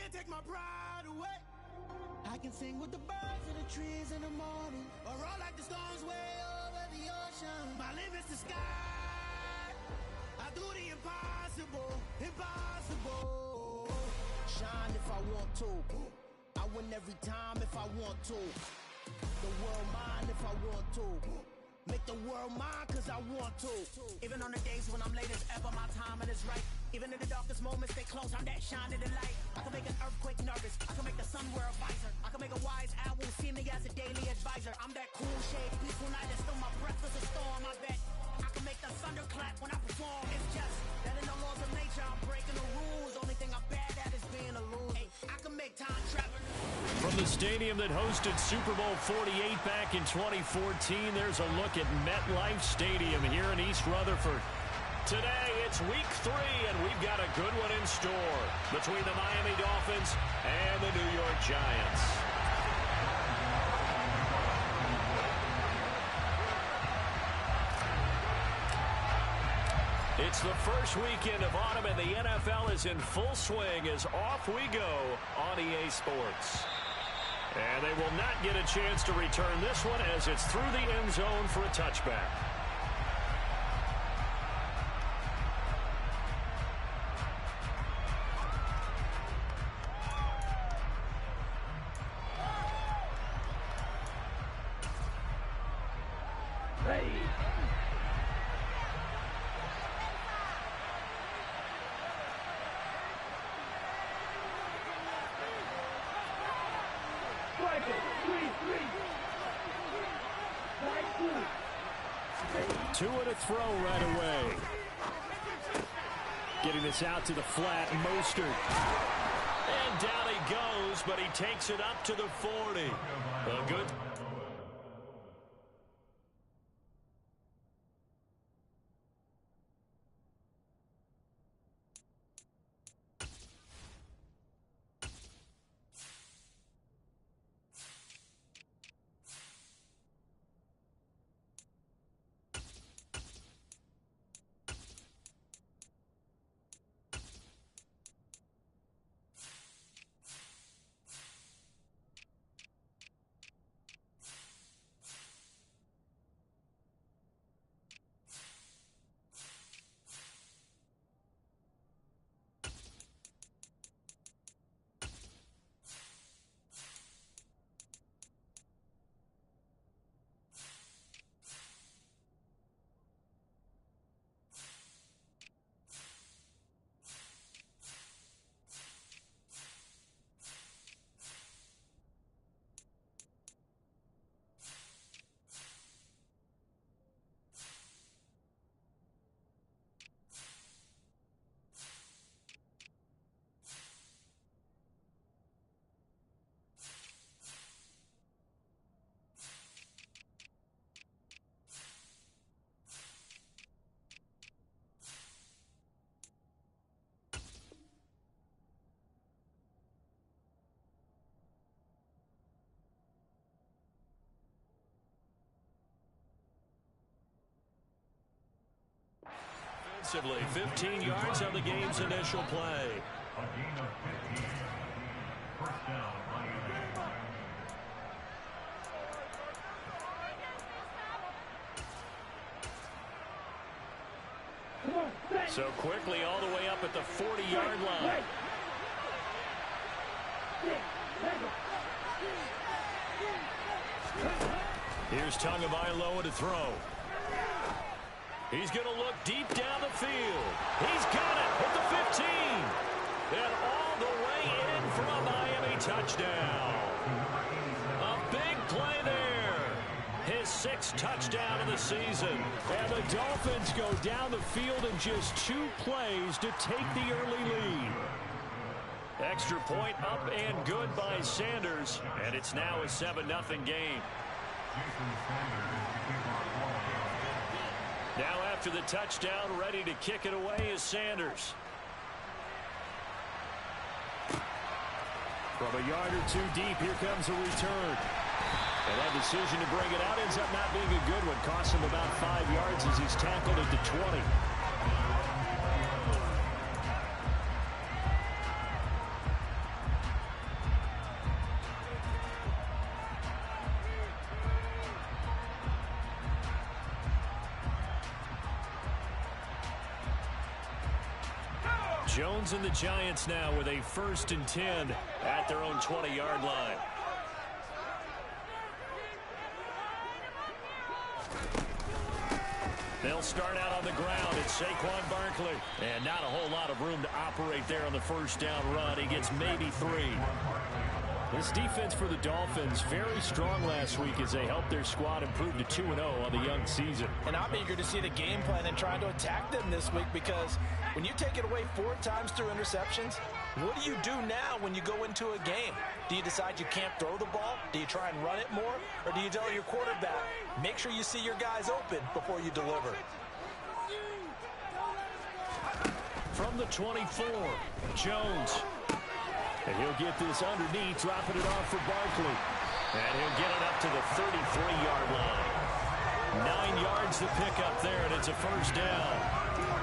can't take my pride away. I can sing with the birds and the trees in the morning, or roll like the storms way over the ocean. My limit's the sky. I do the impossible, impossible. Shine if I want to. I win every time if I want to. The world mine if I want to. Make the world mine cause I want to. Even on the days when I'm late as ever, my timing is right. Even in the darkest moments, stay close, I'm that shining the light. I can make an earthquake nervous, I can make the sun wear a visor. I can make a wise owl see me as a daily advisor. I'm that cool shade, peaceful night, and still my breath is a storm. I bet I can make the thunder clap when I perform. It's just that in the laws of nature, I'm breaking the rules. Only thing I'm bad at is being a loser. Hey, I can make time travel. From the stadium that hosted Super Bowl 48 back in 2014, there's a look at MetLife Stadium here in East Rutherford. Today, it's week 3, and we've got a good one in store between the Miami Dolphins and the New York Giants. It's the first weekend of autumn, and the NFL is in full swing as off we go on EA Sports. And they will not get a chance to return this one as it's through the end zone for a touchback. Two and a throw right away. Getting this out to the flat, Mostert. And down he goes, but he takes it up to the 40. A good... Offensively, 15 yards on the game's initial play. A gain of 15. First down, Miami. So quickly all the way up at the 40-yard line. Here's Tagovailoa to throw. He's going to look deep down the field. He's got it at the 15. And all the way in for a Miami touchdown. A big play there. His 6th touchdown of the season. And the Dolphins go down the field in just 2 plays to take the early lead. Extra point up and good by Sanders. And it's now a 7-0 game. Now after the touchdown, ready to kick it away is Sanders. From a yard or 2 deep, here comes a return. And that decision to bring it out ends up not being a good one. Costs him about 5 yards as he's tackled at the 20. Jones and the Giants now with a 1st and 10 at their own 20-yard line. They'll start out on the ground. It's Saquon Barkley. And not a whole lot of room to operate there on the first down run. He gets maybe 3. This defense for the Dolphins, very strong last week as they helped their squad improve to 2-0 on the young season. And I'm eager to see the game plan and trying to attack them this week, because when you take it away 4 times through interceptions, what do you do now when you go into a game? Do you decide you can't throw the ball? Do you try and run it more? Or do you tell your quarterback, make sure you see your guys open before you deliver? From the 24, Jones. And he'll get this underneath, dropping it off for Barkley. And he'll get it up to the 33-yard line. 9 yards to pick up there, and it's a first down.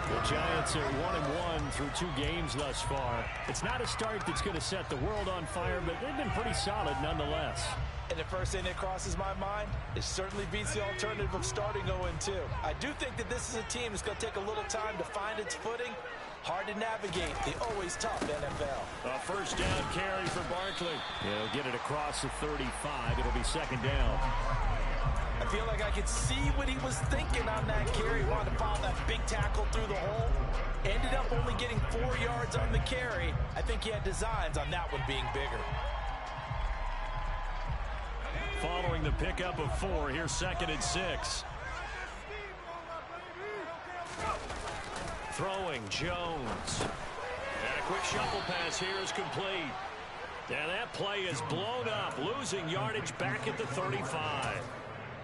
The Giants are 1-1 through 2 games thus far. It's not a start that's going to set the world on fire, but they've been pretty solid nonetheless. And the first thing that crosses my mind, it certainly beats the alternative of starting 0-2. I do think that this is a team that's going to take a little time to find its footing. Hard to navigate the always tough NFL. A first down carry for Barkley. He'll get it across the 35. It'll be 2nd down. I feel like I could see what he was thinking on that carry. He wanted to follow that big tackle through the hole. Ended up only getting 4 yards on the carry. I think he had designs on that one being bigger. Following the pickup of 4, here's 2nd and 6. Throwing, Jones. And a quick shuffle pass here is complete. And that play is blown up, losing yardage back at the 35.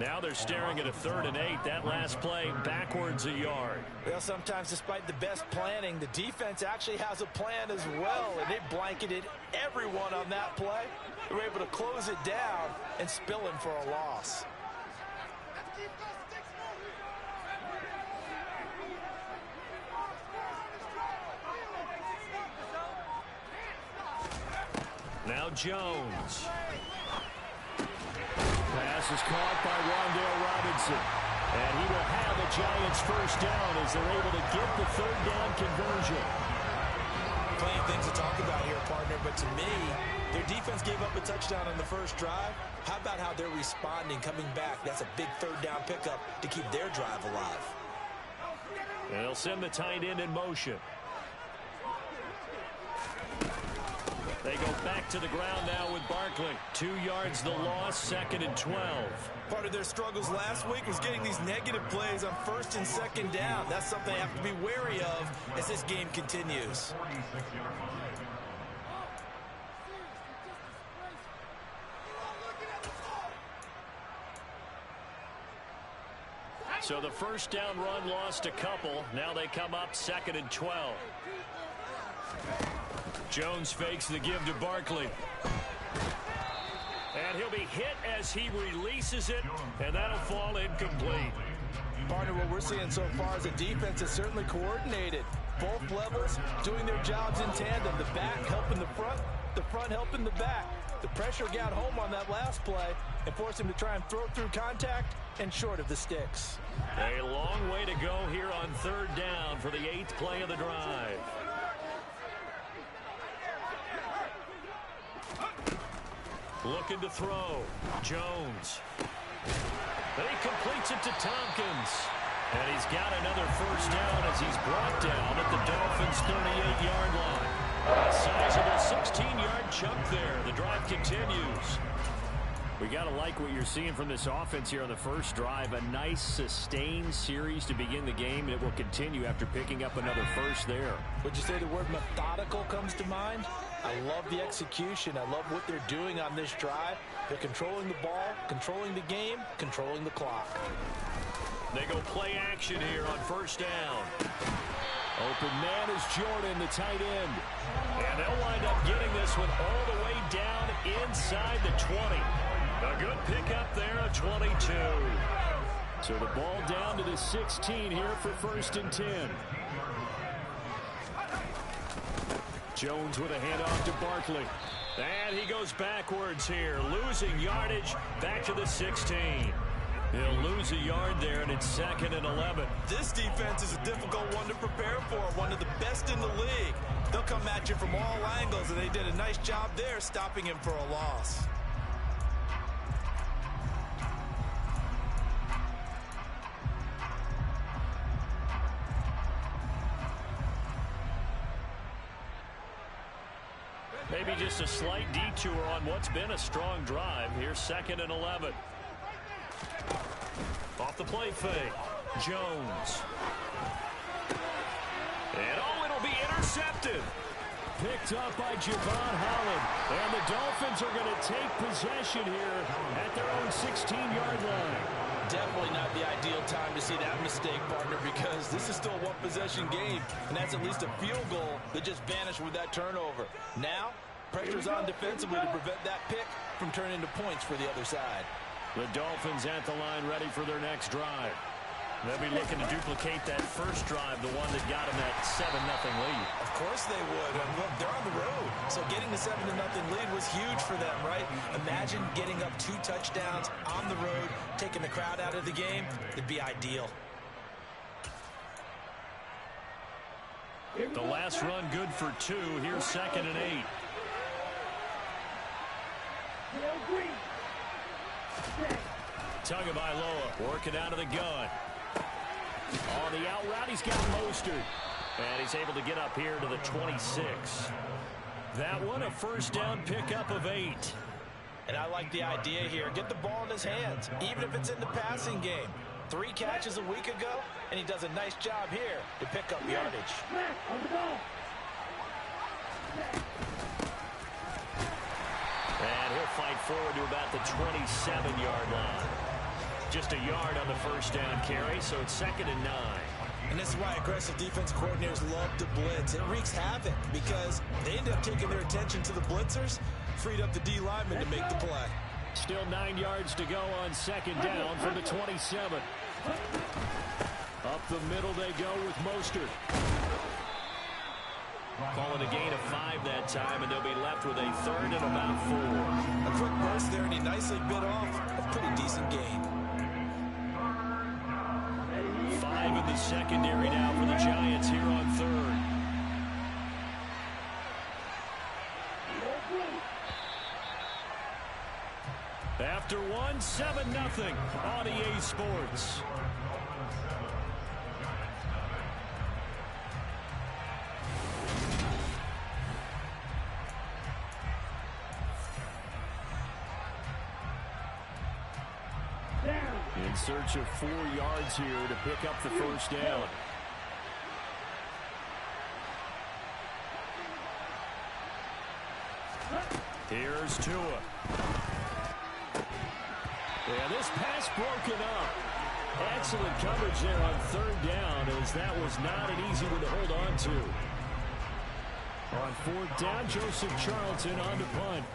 Now they're staring at a 3rd and 8. That last play backwards a yard. Well, sometimes despite the best planning, the defense actually has a plan as well, and they blanketed everyone on that play. They were able to close it down and spill him for a loss. Now Jones. Pass is caught by Wan'Dale Robinson. And he will have a Giants first down as they're able to get the 3rd down conversion. Plenty of things to talk about here, partner, but to me, their defense gave up a touchdown on the first drive. How about how they're responding, coming back? That's a big 3rd down pickup to keep their drive alive. And they'll send the tight end in motion. They go back to the ground now with Barkley. 2 yards the loss, 2nd and 12. Part of their struggles last week was getting these negative plays on 1st and 2nd down. That's something they have to be wary of as this game continues. So the first down run lost a couple. Now they come up 2nd and 12. Jones fakes the give to Barkley. And he'll be hit as he releases it, and that'll fall incomplete. Partner, what we're seeing so far is a defense that's certainly coordinated. Both levels doing their jobs in tandem. The back helping the front helping the back. The pressure got home on that last play and forced him to try and throw through contact and short of the sticks. A long way to go here on 3rd down for the 8th play of the drive. Looking to throw. Jones. He completes it to Tompkins. And he's got another first down as he's brought down at the Dolphins' 38-yard line. A sizable 16-yard chunk there. The drive continues. We got to like what you're seeing from this offense here on the first drive. A nice, sustained series to begin the game, and it will continue after picking up another first there. Would you say the word methodical comes to mind? I love the execution. I love what they're doing on this drive. They're controlling the ball, controlling the game, controlling the clock. They go play action here on first down. Open man is Jordan, the tight end. And they'll wind up getting this one all the way down inside the 20. A good pickup there, a 22. So the ball down to the 16 here for 1st and 10. Jones with a handoff to Barkley. And he goes backwards here, losing yardage back to the 16. He'll lose a yard there, and it's 2nd and 11. This defense is a difficult one to prepare for, one of the best in the league. They'll come at you from all angles, and they did a nice job there stopping him for a loss. Maybe just a slight detour on what's been a strong drive. Here's 2nd and 11. Off the play fake. Jones. And it'll be intercepted. Picked up by Javon Holland. And the Dolphins are going to take possession here at their own 16-yard line. Definitely not the ideal time to see that mistake, partner, because this is still a one-possession game, and that's at least a field goal that just vanished with that turnover. Now, pressure's on defensively to prevent that pick from turning into points for the other side. The Dolphins at the line ready for their next drive. They'll be looking to duplicate that first drive, the one that got them that 7-0 lead. Of course they would. And look, they're on the road. So getting the 7-0 lead was huge for them, right? Imagine getting up 2 touchdowns on the road, taking the crowd out of the game. It'd be ideal. The last run good for 2. Here's 2nd and 8. Tagovailoa working out of the gun. On the out route, he's got Mostert. And he's able to get up here to the 26. That one, a first down pickup of 8. And I like the idea here. Get the ball in his hands, even if it's in the passing game. 3 catches a week ago, and he does a nice job here to pick up yardage. And he'll fight forward to about the 27-yard line. Just a yard on the first down carry, so it's 2nd and 9. And this is why aggressive defense coordinators love to blitz. It wreaks havoc because they end up taking their attention to the blitzers, freed up the D lineman to make the play. Still 9 yards to go on 2nd down from the 27. Up the middle they go with Mostert. Calling a gain of 5 that time, and they'll be left with a 3rd and about 4. A quick burst there, and he nicely bit off a pretty decent gain. 5 in the secondary now for the Giants here on 3rd. After 1, 7-0 on EA Sports. In search of 4 yards here to pick up the first down. Here's Tua. And this pass broken up. Excellent coverage there on 3rd down, as that was not an easy one to hold on to. On 4th down, Joseph Charlton on to punt.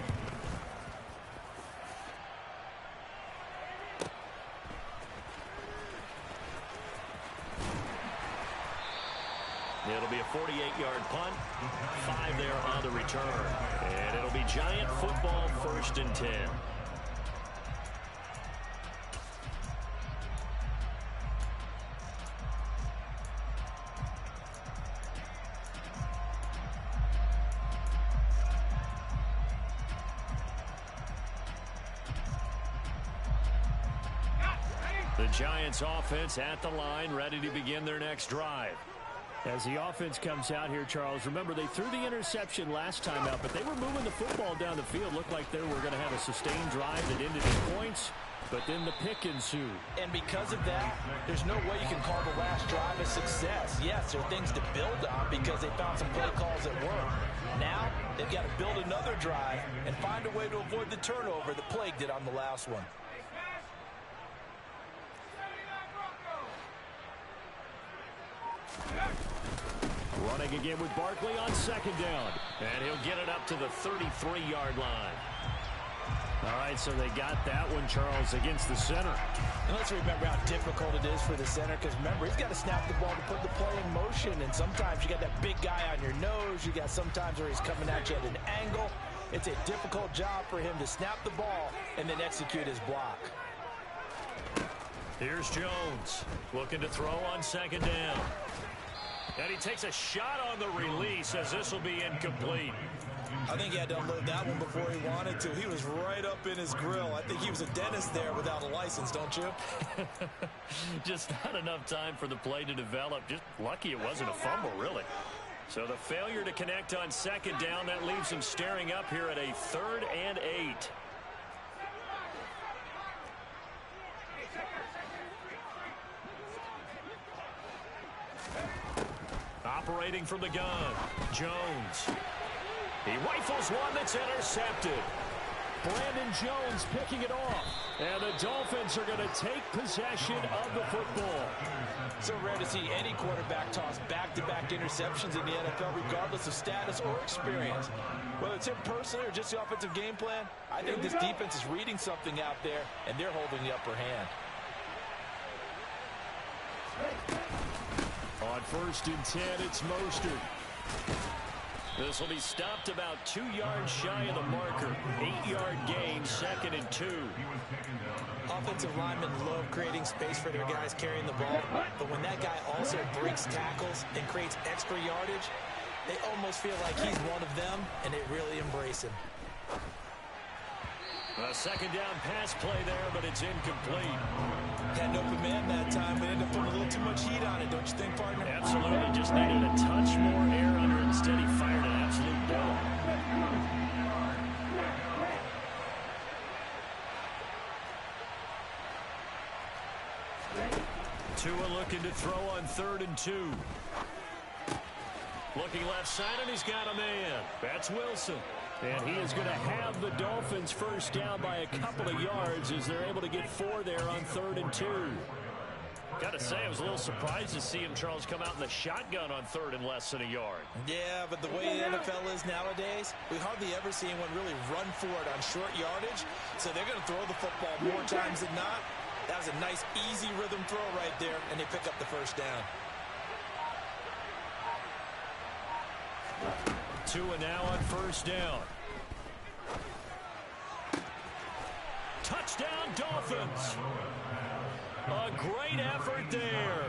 It'll be a 48-yard punt, 5 there on the return. And it'll be Giant football, 1st and 10. The Giants offense at the line, ready to begin their next drive. As the offense comes out here, Charles, remember they threw the interception last time out, but they were moving the football down the field. Looked like they were going to have a sustained drive that ended in points, but then the pick ensued. And because of that, there's no way you can call the last drive a success. Yes, there are things to build on because they found some play calls that work. Now, they've got to build another drive and find a way to avoid the turnover that plagued it on the last one. Running again with Barkley on 2nd down. And he'll get it up to the 33-yard line. All right, so they got that one, Charles, against the center. And let's remember how difficult it is for the center, because remember, he's got to snap the ball to put the play in motion, and sometimes you got that big guy on your nose. You got sometimes where he's coming at you at an angle. It's a difficult job for him to snap the ball and then execute his block. Here's Jones looking to throw on second down. And he takes a shot on the release as this will be incomplete. I think he had to unload that one before he wanted to. He was right up in his grill. I think he was a dentist there without a license, don't you? Just not enough time for the play to develop. Just lucky it wasn't a fumble, really. So the failure to connect on second down, that leaves him staring up here at a 3rd and 8. Operating from the gun, Jones. He rifles one that's intercepted. Brandon Jones picking it off. And the Dolphins are going to take possession of the football. So rare to see any quarterback toss back-to-back interceptions in the NFL, regardless of status or experience. Whether it's him personally or just the offensive game plan, I think this defense is reading something out there, and they're holding the upper hand. On 1st and 10, it's Mostert. This will be stopped about 2 yards shy of the marker. 8-yard gain, 2nd and 2. Offensive linemen love creating space for their guys carrying the ball, but when that guy also breaks tackles and creates extra yardage, they almost feel like he's one of them, and they really embrace him. A second down pass play there, but it's incomplete. Had an open man that time, but ended up putting a little too much heat on it, don't you think, partner? Absolutely. Just needed a touch more air under it. Instead, he fired an absolute ball. Tua looking to throw on 3rd and 2. Looking left side, and he's got a man. That's Wilson. And he is going to have the Dolphins first down by a couple of yards as they're able to get 4 there on 3rd and 2. Got to say, I was a little surprised to see him, Charles, come out in the shotgun on 3rd and less than a yard. Yeah, but the way the NFL is nowadays, we hardly ever see anyone really run for it on short yardage. So they're going to throw the football more times than not. That was a nice, easy rhythm throw right there, and they pick up the first down. Tua now on 1st down. Touchdown, Dolphins. A great effort there.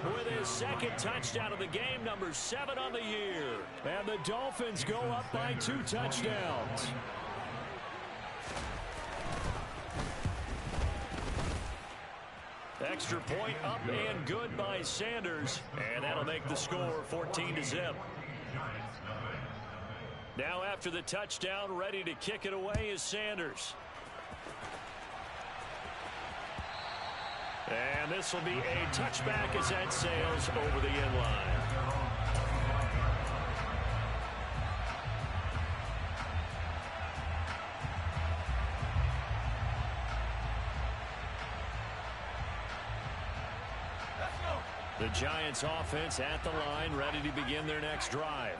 With his 2nd touchdown of the game, number 7 on the year. And the Dolphins go up by 2 touchdowns. Extra point up and good by Sanders. And that'll make the score 14-0. Now after the touchdown, ready to kick it away is Sanders. And this will be a touchback as that sails over the end line. The Giants offense at the line, ready to begin their next drive.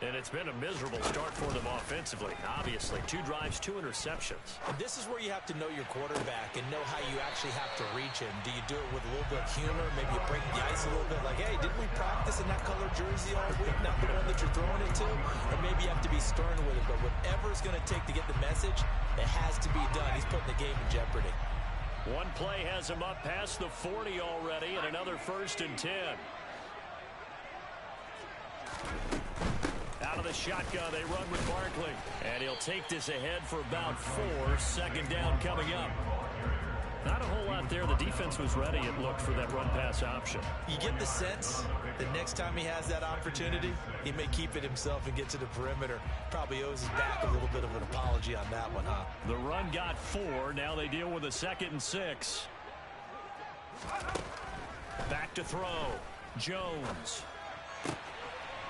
And it's been a miserable start for them offensively. Obviously, 2 drives, 2 interceptions. And this is where you have to know your quarterback and know how you actually have to reach him. Do you do it with a little bit of humor? Maybe you break the ice a little bit like, hey, didn't we practice in that color jersey all week? Not the one that you're throwing it to? Or maybe you have to be stern with it. But whatever it's going to take to get the message, it has to be done. He's putting the game in jeopardy. One play has him up past the 40 already, and another 1st and 10. Out of the shotgun, they run with Barkley. And he'll take this ahead for about 4. 2nd down coming up. Not a whole lot there. The defense was ready, it looked, for that run-pass option. You get the sense that next time he has that opportunity, he may keep it himself and get to the perimeter. Probably owes his back a little bit of an apology on that one, huh? The run got 4. Now they deal with a 2nd and 6. Back to throw. Jones.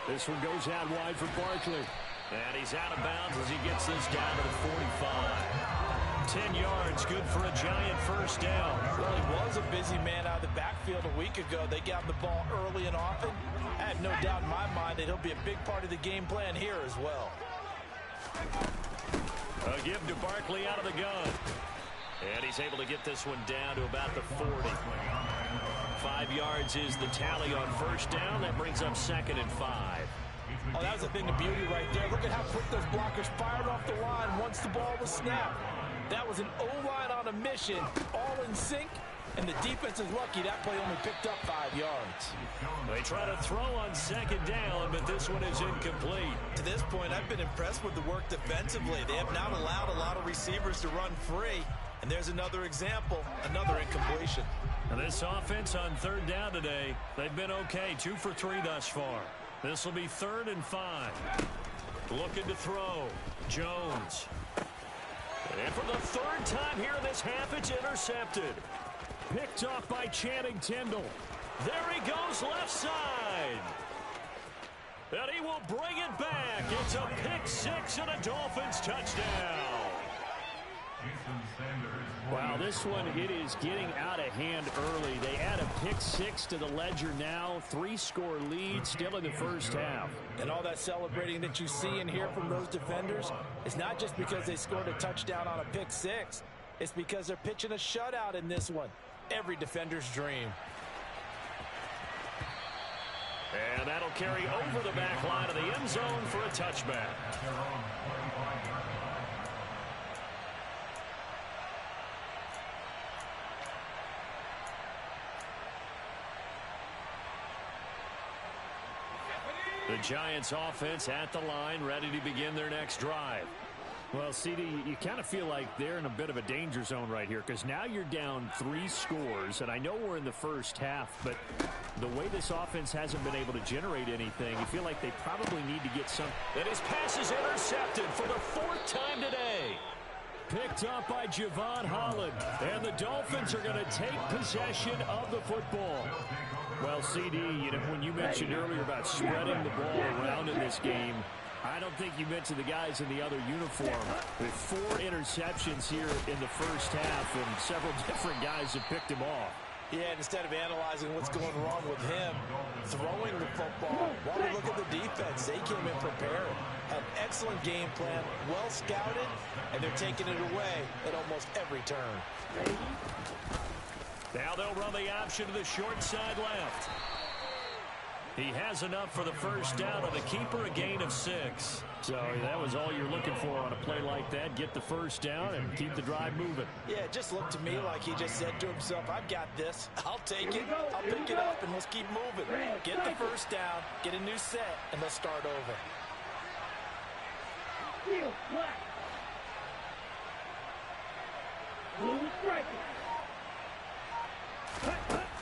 This one goes out wide for Barkley. And he's out of bounds as he gets this down to the 45. 10 yards, good for a Giant first down. Well, he was a busy man out of the backfield a week ago. They got him the ball early and often. I have no doubt in my mind that he'll be a big part of the game plan here as well. A give to Barkley out of the gun. And he's able to get this one down to about the 40. 5 yards is the tally on first down. That brings up 2nd and 5. Oh, that was a thing of beauty right there. Look at how quick those blockers fired off the line once the ball was snapped. That was an O-line on a mission, all in sync, And the defense is lucky that play only picked up 5 yards. They try to throw on second down, but this one is incomplete. To this point, I've been impressed with the work defensively. They have not allowed a lot of receivers to run free. And there's another example, another incompletion. And this offense on third down today, they've been okay, 2 for 3 thus far. This will be 3rd and 5. Looking to throw. Jones. And for the 3rd time here in this half, it's intercepted. Picked off by Channing Tindall. There he goes left side. And he will bring it back. It's a pick 6 and a Dolphins touchdown. Wow, this one, it is getting out of hand early. They add a pick 6 to the ledger now. 3-score lead still in the first half. And all that celebrating that you see and hear from those defenders is not just because they scored a touchdown on a pick 6. It's because they're pitching a shutout in this one. Every defender's dream. And that'll carry over the back line of the end zone for a touchback. The Giants offense at the line, ready to begin their next drive. Well, CD, you kind of feel like they're in a bit of a danger zone right here because now you're down 3 scores, and I know we're in the first half, but the way this offense hasn't been able to generate anything, you feel like they probably need to get some. And his pass is intercepted for the 4th time today. Picked up by Javon Holland, and the Dolphins are going to take possession of the football. Well, CD, when you mentioned earlier about spreading the ball around in this game, I don't think you mentioned the guys in the other uniform. With 4 interceptions here in the first half, and several different guys have picked him off. Yeah, and instead of analyzing what's going wrong with him, throwing the football, while we look at the defense, they came in prepared. An excellent game plan, well scouted, and they're taking it away at almost every turn. Now they'll run the option to the short side left. He has enough for the first down on the keeper, a gain of 6. So that was all you're looking for on a play like that. Get the first down and keep the drive moving. Yeah, it just looked to me like he just said to himself, I've got this. I'll take it. I'll pick it up, and let's keep moving. Get the first down, get a new set, and let's start over.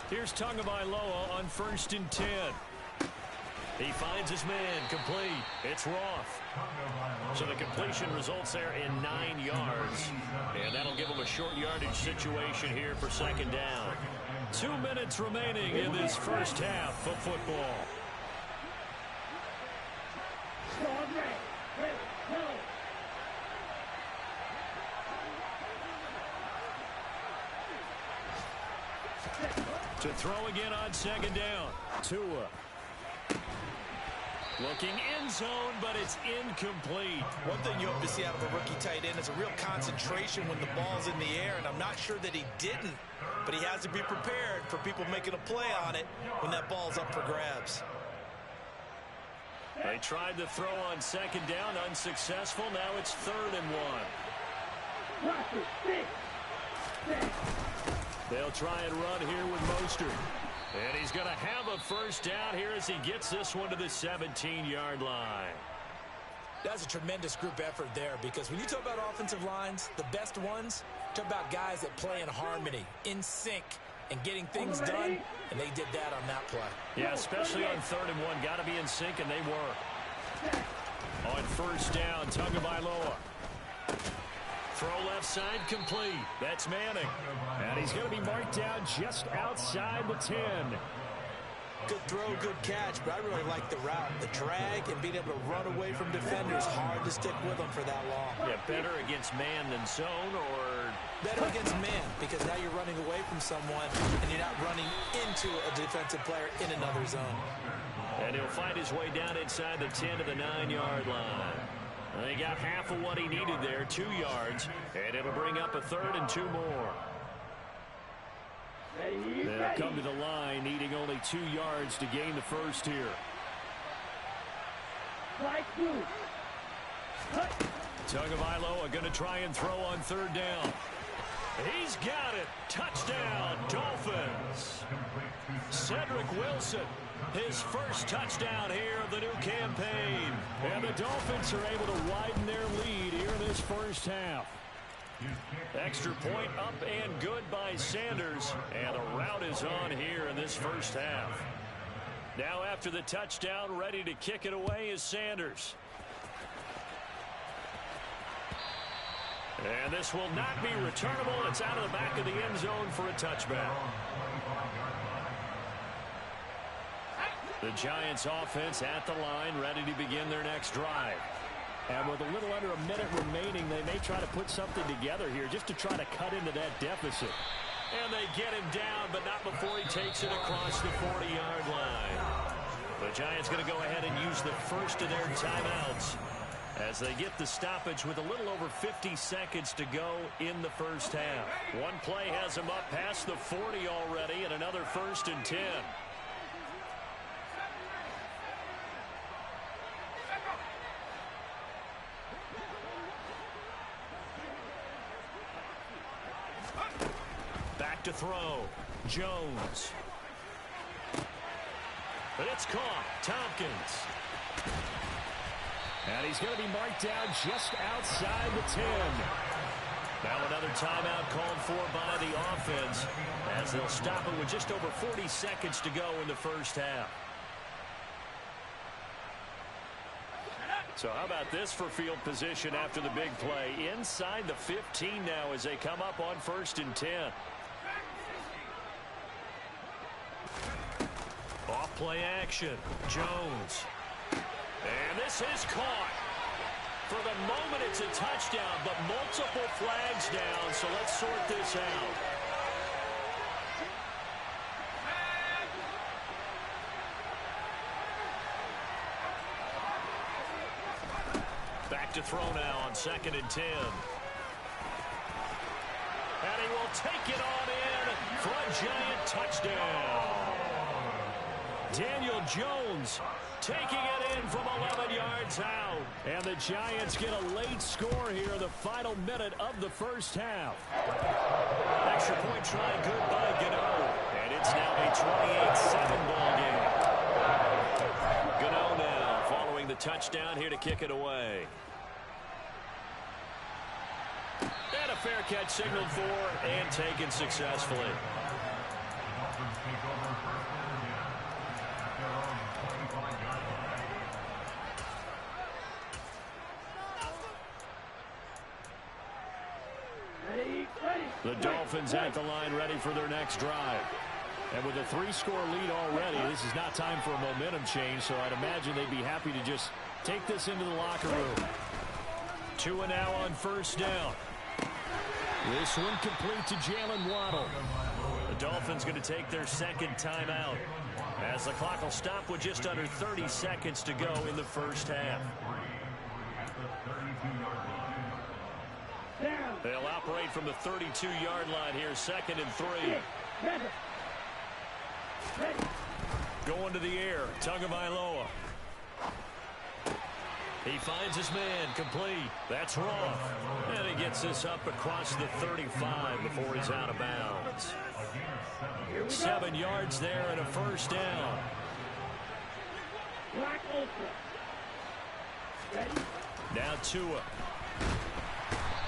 Here's Tagovailoa on 1st and 10. He finds his man, complete. It's Roth. So the completion results there in 9 yards. And that'll give him a short yardage situation here for 2nd down. 2 minutes remaining in this first half of football. To throw again on 2nd down. Tua. Looking end zone, but it's incomplete. One thing you hope to see out of a rookie tight end is a real concentration when the ball's in the air, and I'm not sure that he didn't, but he has to be prepared for people making a play on it when that ball's up for grabs. They tried to throw on 2nd down, unsuccessful. Now it's 3rd and 1. They'll try and run here with Mostert. And he's going to have a first down here as he gets this one to the 17-yard line. That's a tremendous group effort there, because when you talk about offensive lines, the best ones, talk about guys that play in harmony, in sync, and getting things done, and they did that on that play. Yeah, especially on 3rd and 1. Got to be in sync, and they were. On 1st down, Tagovailoa. Throw left side, complete. That's Manning. And he's going to be marked down just outside the 10. Good throw, good catch, but I really like the route. The drag and being able to run away from defenders. Hard to stick with them for that long. Yeah, better against man than zone, or... Better against man, because now you're running away from someone, and you're not running into a defensive player in another zone. And he'll find his way down inside the 10 to the 9-yard line. They got half of what he needed there, 2 yards, and it'll bring up a 3rd and 2 more. They'll come to the line, needing only 2 yards to gain the first here. Tagovailoa going to try and throw on 3rd down. He's got it. Touchdown, Dolphins. Cedric Wilson, his first touchdown here of the new campaign. And the Dolphins are able to widen their lead here in this first half. Extra point up and good by Sanders. And the route is on here in this first half. Now after the touchdown, ready to kick it away is Sanders. And this will not be returnable. It's out of the back of the end zone for a touchback. The Giants offense at the line, ready to begin their next drive. And with a little under a minute remaining, they may try to put something together here just to try to cut into that deficit. And they get him down, but not before he takes it across the 40-yard line. The Giants going to go ahead and use the first of their timeouts as they get the stoppage with a little over 50 seconds to go in the first half. One play has them up past the 40 already, and another 1st and 10. Back to throw. Jones. But it's caught. Tompkins. And he's going to be marked down just outside the 10. Now another timeout called for by the offense as they'll stop it with just over 40 seconds to go in the first half. So how about this for field position after the big play? Inside the 15 now as they come up on 1st and 10. Off play action. Jones. And this is caught. For the moment, it's a touchdown, but multiple flags down, so let's sort this out. Back to throw now on 2nd and 10. And he will take it on in for a Giant touchdown. Daniel Jones taking it in from 11 yards out. And the Giants get a late score here in the final minute of the first half. Extra point try good by Gano. And it's now a 28-7 ball game. Gano now following the touchdown here to kick it away. And a fair catch signaled for and taken successfully. The Dolphins at the line ready for their next drive. And with a 3-score lead already, this is not time for a momentum change, so I'd imagine they'd be happy to just take this into the locker room. 2 and now on 1st down. This one complete to Jalen Waddle. The Dolphins going to take their 2nd timeout as the clock will stop with just under 30 seconds to go in the first half. They'll operate from the 32-yard line here, 2nd and 3. Going to the air, Tagovailoa. He finds his man, complete. That's wrong. And he gets this up across the 35 before he's out of bounds. 7 yards there and a 1st down. Now Tua.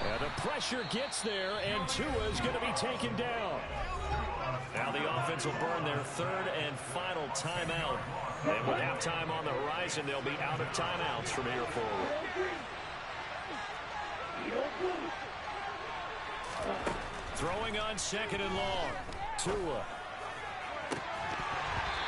And the pressure gets there, and Tua is going to be taken down. Now the offense will burn their 3rd and final timeout. And with halftime on the horizon, they'll be out of timeouts from here forward. Throwing on 2nd and long. Tua.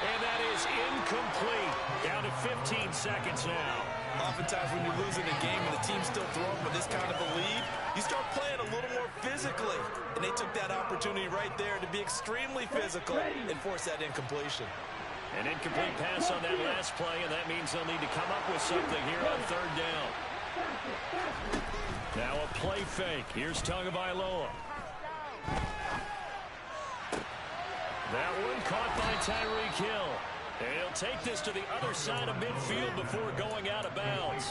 And that is incomplete. Down to 15 seconds now. Oftentimes when you're losing a game and the team's still throwing with this kind of a lead, you start playing a little more physically. And they took that opportunity right there to be extremely physical and force that incompletion. An incomplete pass on that last play, and that means they'll need to come up with something here on 3rd down. Now a play fake. Here's Tagovailoa. That one caught by Tyreek Hill. And he'll take this to the other side of midfield before going out of bounds.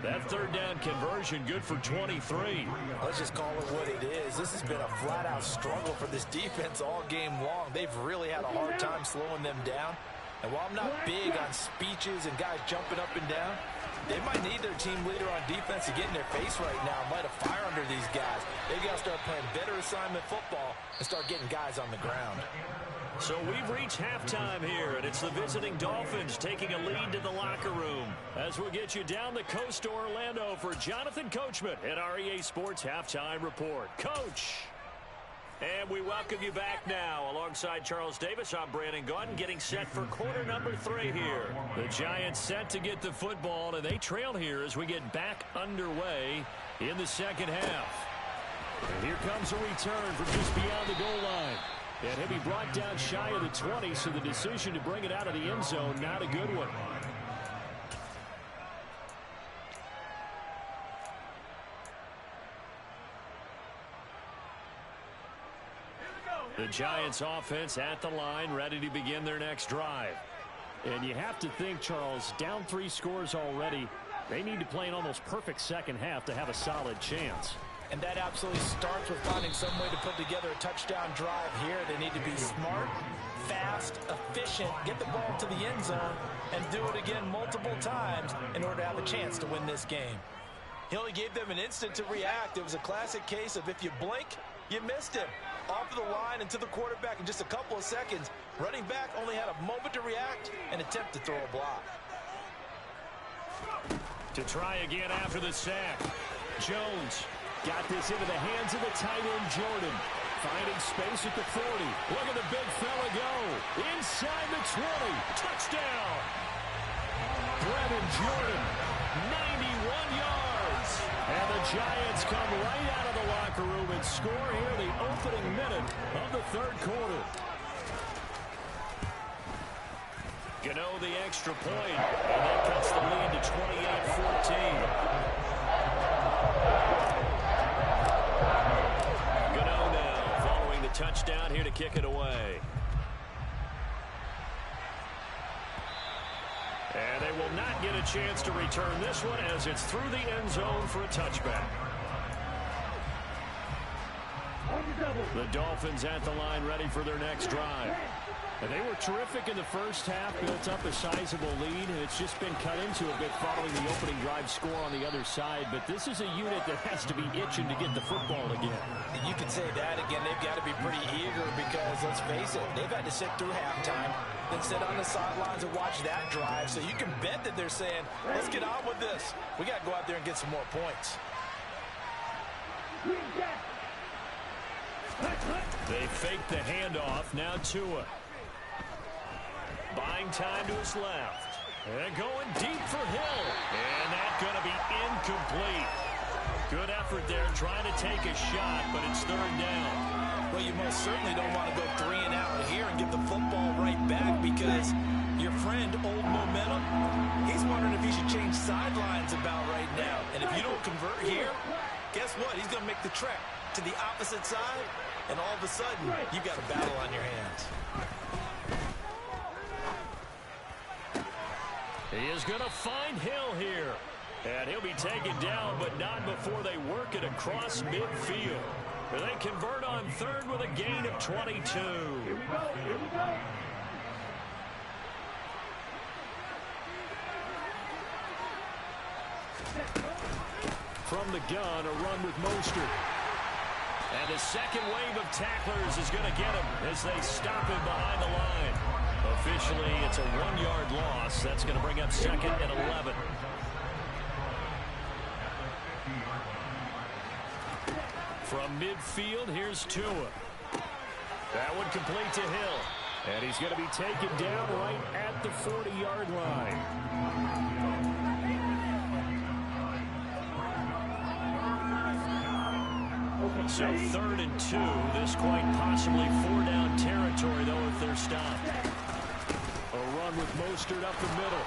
That third down conversion good for 23. Let's just call it what it is. This has been a flat-out struggle for this defense all game long. They've really had a hard time slowing them down. And while I'm not big on speeches and guys jumping up and down, they might need their team leader on defense to get in their face right now and light a fire under these guys. They've got to start playing better assignment football and start getting guys on the ground. So we've reached halftime here, and it's the visiting Dolphins taking a lead to the locker room. As we'll get you down the coast to Orlando for Jonathan Coachman at our EA Sports Halftime Report. Coach! And we welcome you back now. Alongside Charles Davis, I'm Brandon Gaudin, getting set for quarter number 3 here. The Giants set to get the football, and they trail here as we get back underway in the second half. And here comes a return from just beyond the goal line. And he'll be brought down shy of the 20, so the decision to bring it out of the end zone, not a good one. The Giants offense at the line, ready to begin their next drive. And you have to think, Charles, down 3 scores already. They need to play an almost perfect second half to have a solid chance. And that absolutely starts with finding some way to put together a touchdown drive here. They need to be smart, fast, efficient, get the ball to the end zone, and do it again multiple times in order to have a chance to win this game. He only gave them an instant to react. It was a classic case of if you blink, you missed him. Off of the line and to the quarterback in just a couple of seconds. Running back only had a moment to react and attempt to throw a block. To try again after the sack. Jones got this into the hands of the tight end, Jordan. Finding space at the 40. Look at the big fella go. Inside the 20. Touchdown. Brevin Jordan, 91 yards. And the Giants come right out of the locker room and score here the opening minute of the third quarter. Gano the extra point, and that cuts the lead to 28-14. Gano now following the touchdown here to kick it away. And they will not get a chance to return this one as it's through the end zone for a touchback. The Dolphins at the line ready for their next drive. And they were terrific in the first half, built up a sizable lead, and it's just been cut into a bit following the opening drive score on the other side. But this is a unit that has to be itching to get the football again. And you can say that again. They've got to be pretty eager because, let's face it, they've had to sit through halftime, then sit on the sidelines and watch that drive. So you can bet that they're saying, let's get on with this. We got to go out there and get some more points. They fake the handoff. Now Tua. Buying time to his left. And going deep for Hill. And that's going to be incomplete. Good effort there trying to take a shot, but it's third down. Well, you most certainly don't want to go 3 and out here and get the football right back because your friend, Old Momentum, he's wondering if he should change sidelines about right now. And if you don't convert here, guess what? He's going to make the trek to the opposite side, and all of a sudden, you've got a battle on your hands. He is going to find Hill here. And he'll be taken down, but not before they work it across midfield. They convert on third with a gain of 22. From the gun, a run with Mostert. And the second wave of tacklers is going to get him as they stop him behind the line. Officially, it's a 1-yard loss. That's going to bring up second and 11. From midfield, here's Tua. That one complete to Hill. And he's going to be taken down right at the 40-yard line. So 3rd and 2. This quite possibly 4-down territory, though, if they're stopped. A run with Mostert up the middle.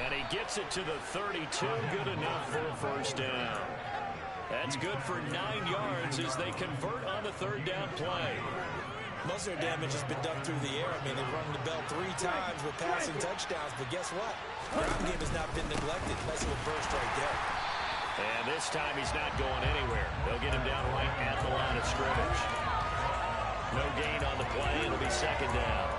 And he gets it to the 32. Good enough for a first down. That's good for 9 yards as they convert on the 3rd down play. Most of their damage has been done through the air. I mean, they've rung the bell 3 times with passing touchdowns, but guess what? Ground game has not been neglected. Nice little burst right there. And this time he's not going anywhere. They'll get him down right at the line of scrimmage. No gain on the play. It'll be second down.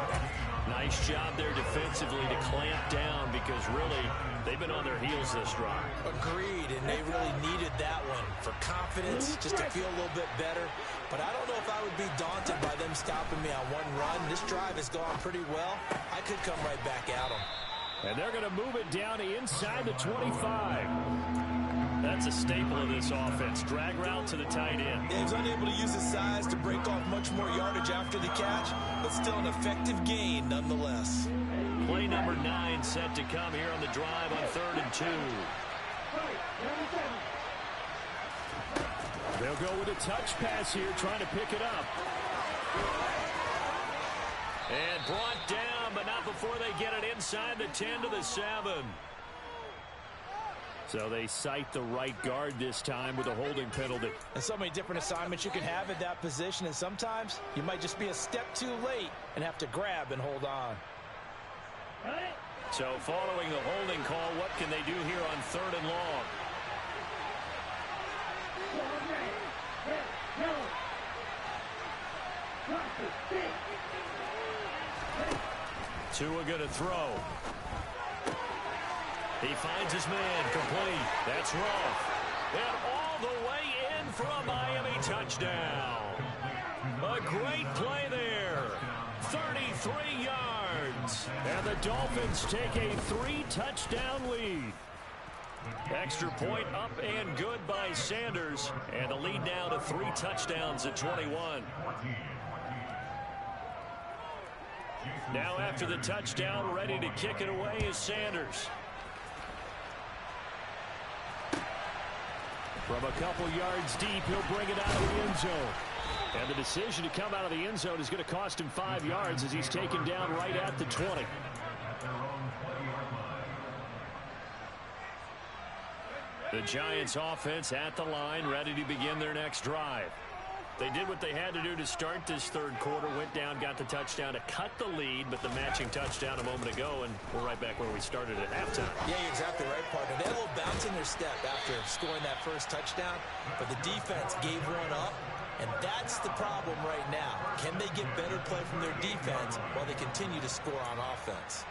Nice job there defensively to clamp down because really they've been on their heels this drive. Agreed, and they really needed that one for confidence, just to feel a little bit better. But I don't know if I would be daunted by them stopping me on one run. This drive has gone pretty well. I could come right back at them. And they're going to move it down inside the 25. That's a staple of this offense. Drag route to the tight end. Yeah, he was unable to use his size to break off much more yardage after the catch, but still an effective gain nonetheless. Play number 9 set to come here on the drive on 3rd and 2. They'll go with a touch pass here, trying to pick it up. And brought down, but not before they get it inside the 10 to the 7. So they cite the right guard this time with a holding penalty. And so many different assignments you can have at that position, and sometimes you might just be a step too late and have to grab and hold on. So following the holding call, what can they do here on 3rd and long? Tua going to throw. He finds his man, complete. That's Ruff. And all the way in for a Miami touchdown. A great play there. 33 yards. And the Dolphins take a 3-touchdown lead. Extra point up and good by Sanders. And the lead now to 3 touchdowns at 21. Now after the touchdown, ready to kick it away is Sanders. From a couple yards deep, he'll bring it out of the end zone. And the decision to come out of the end zone is going to cost him 5 yards as he's taken down right at the 20. The Giants offense at the line, ready to begin their next drive. They did what they had to do to start this 3rd quarter, went down, got the touchdown to cut the lead, but the matching touchdown a moment ago, and we're right back where we started at halftime. Yeah, you're exactly right, partner. They had a little bounce in their step after scoring that first touchdown, but the defense gave one up, and that's the problem right now. Can they get better play from their defense while they continue to score on offense?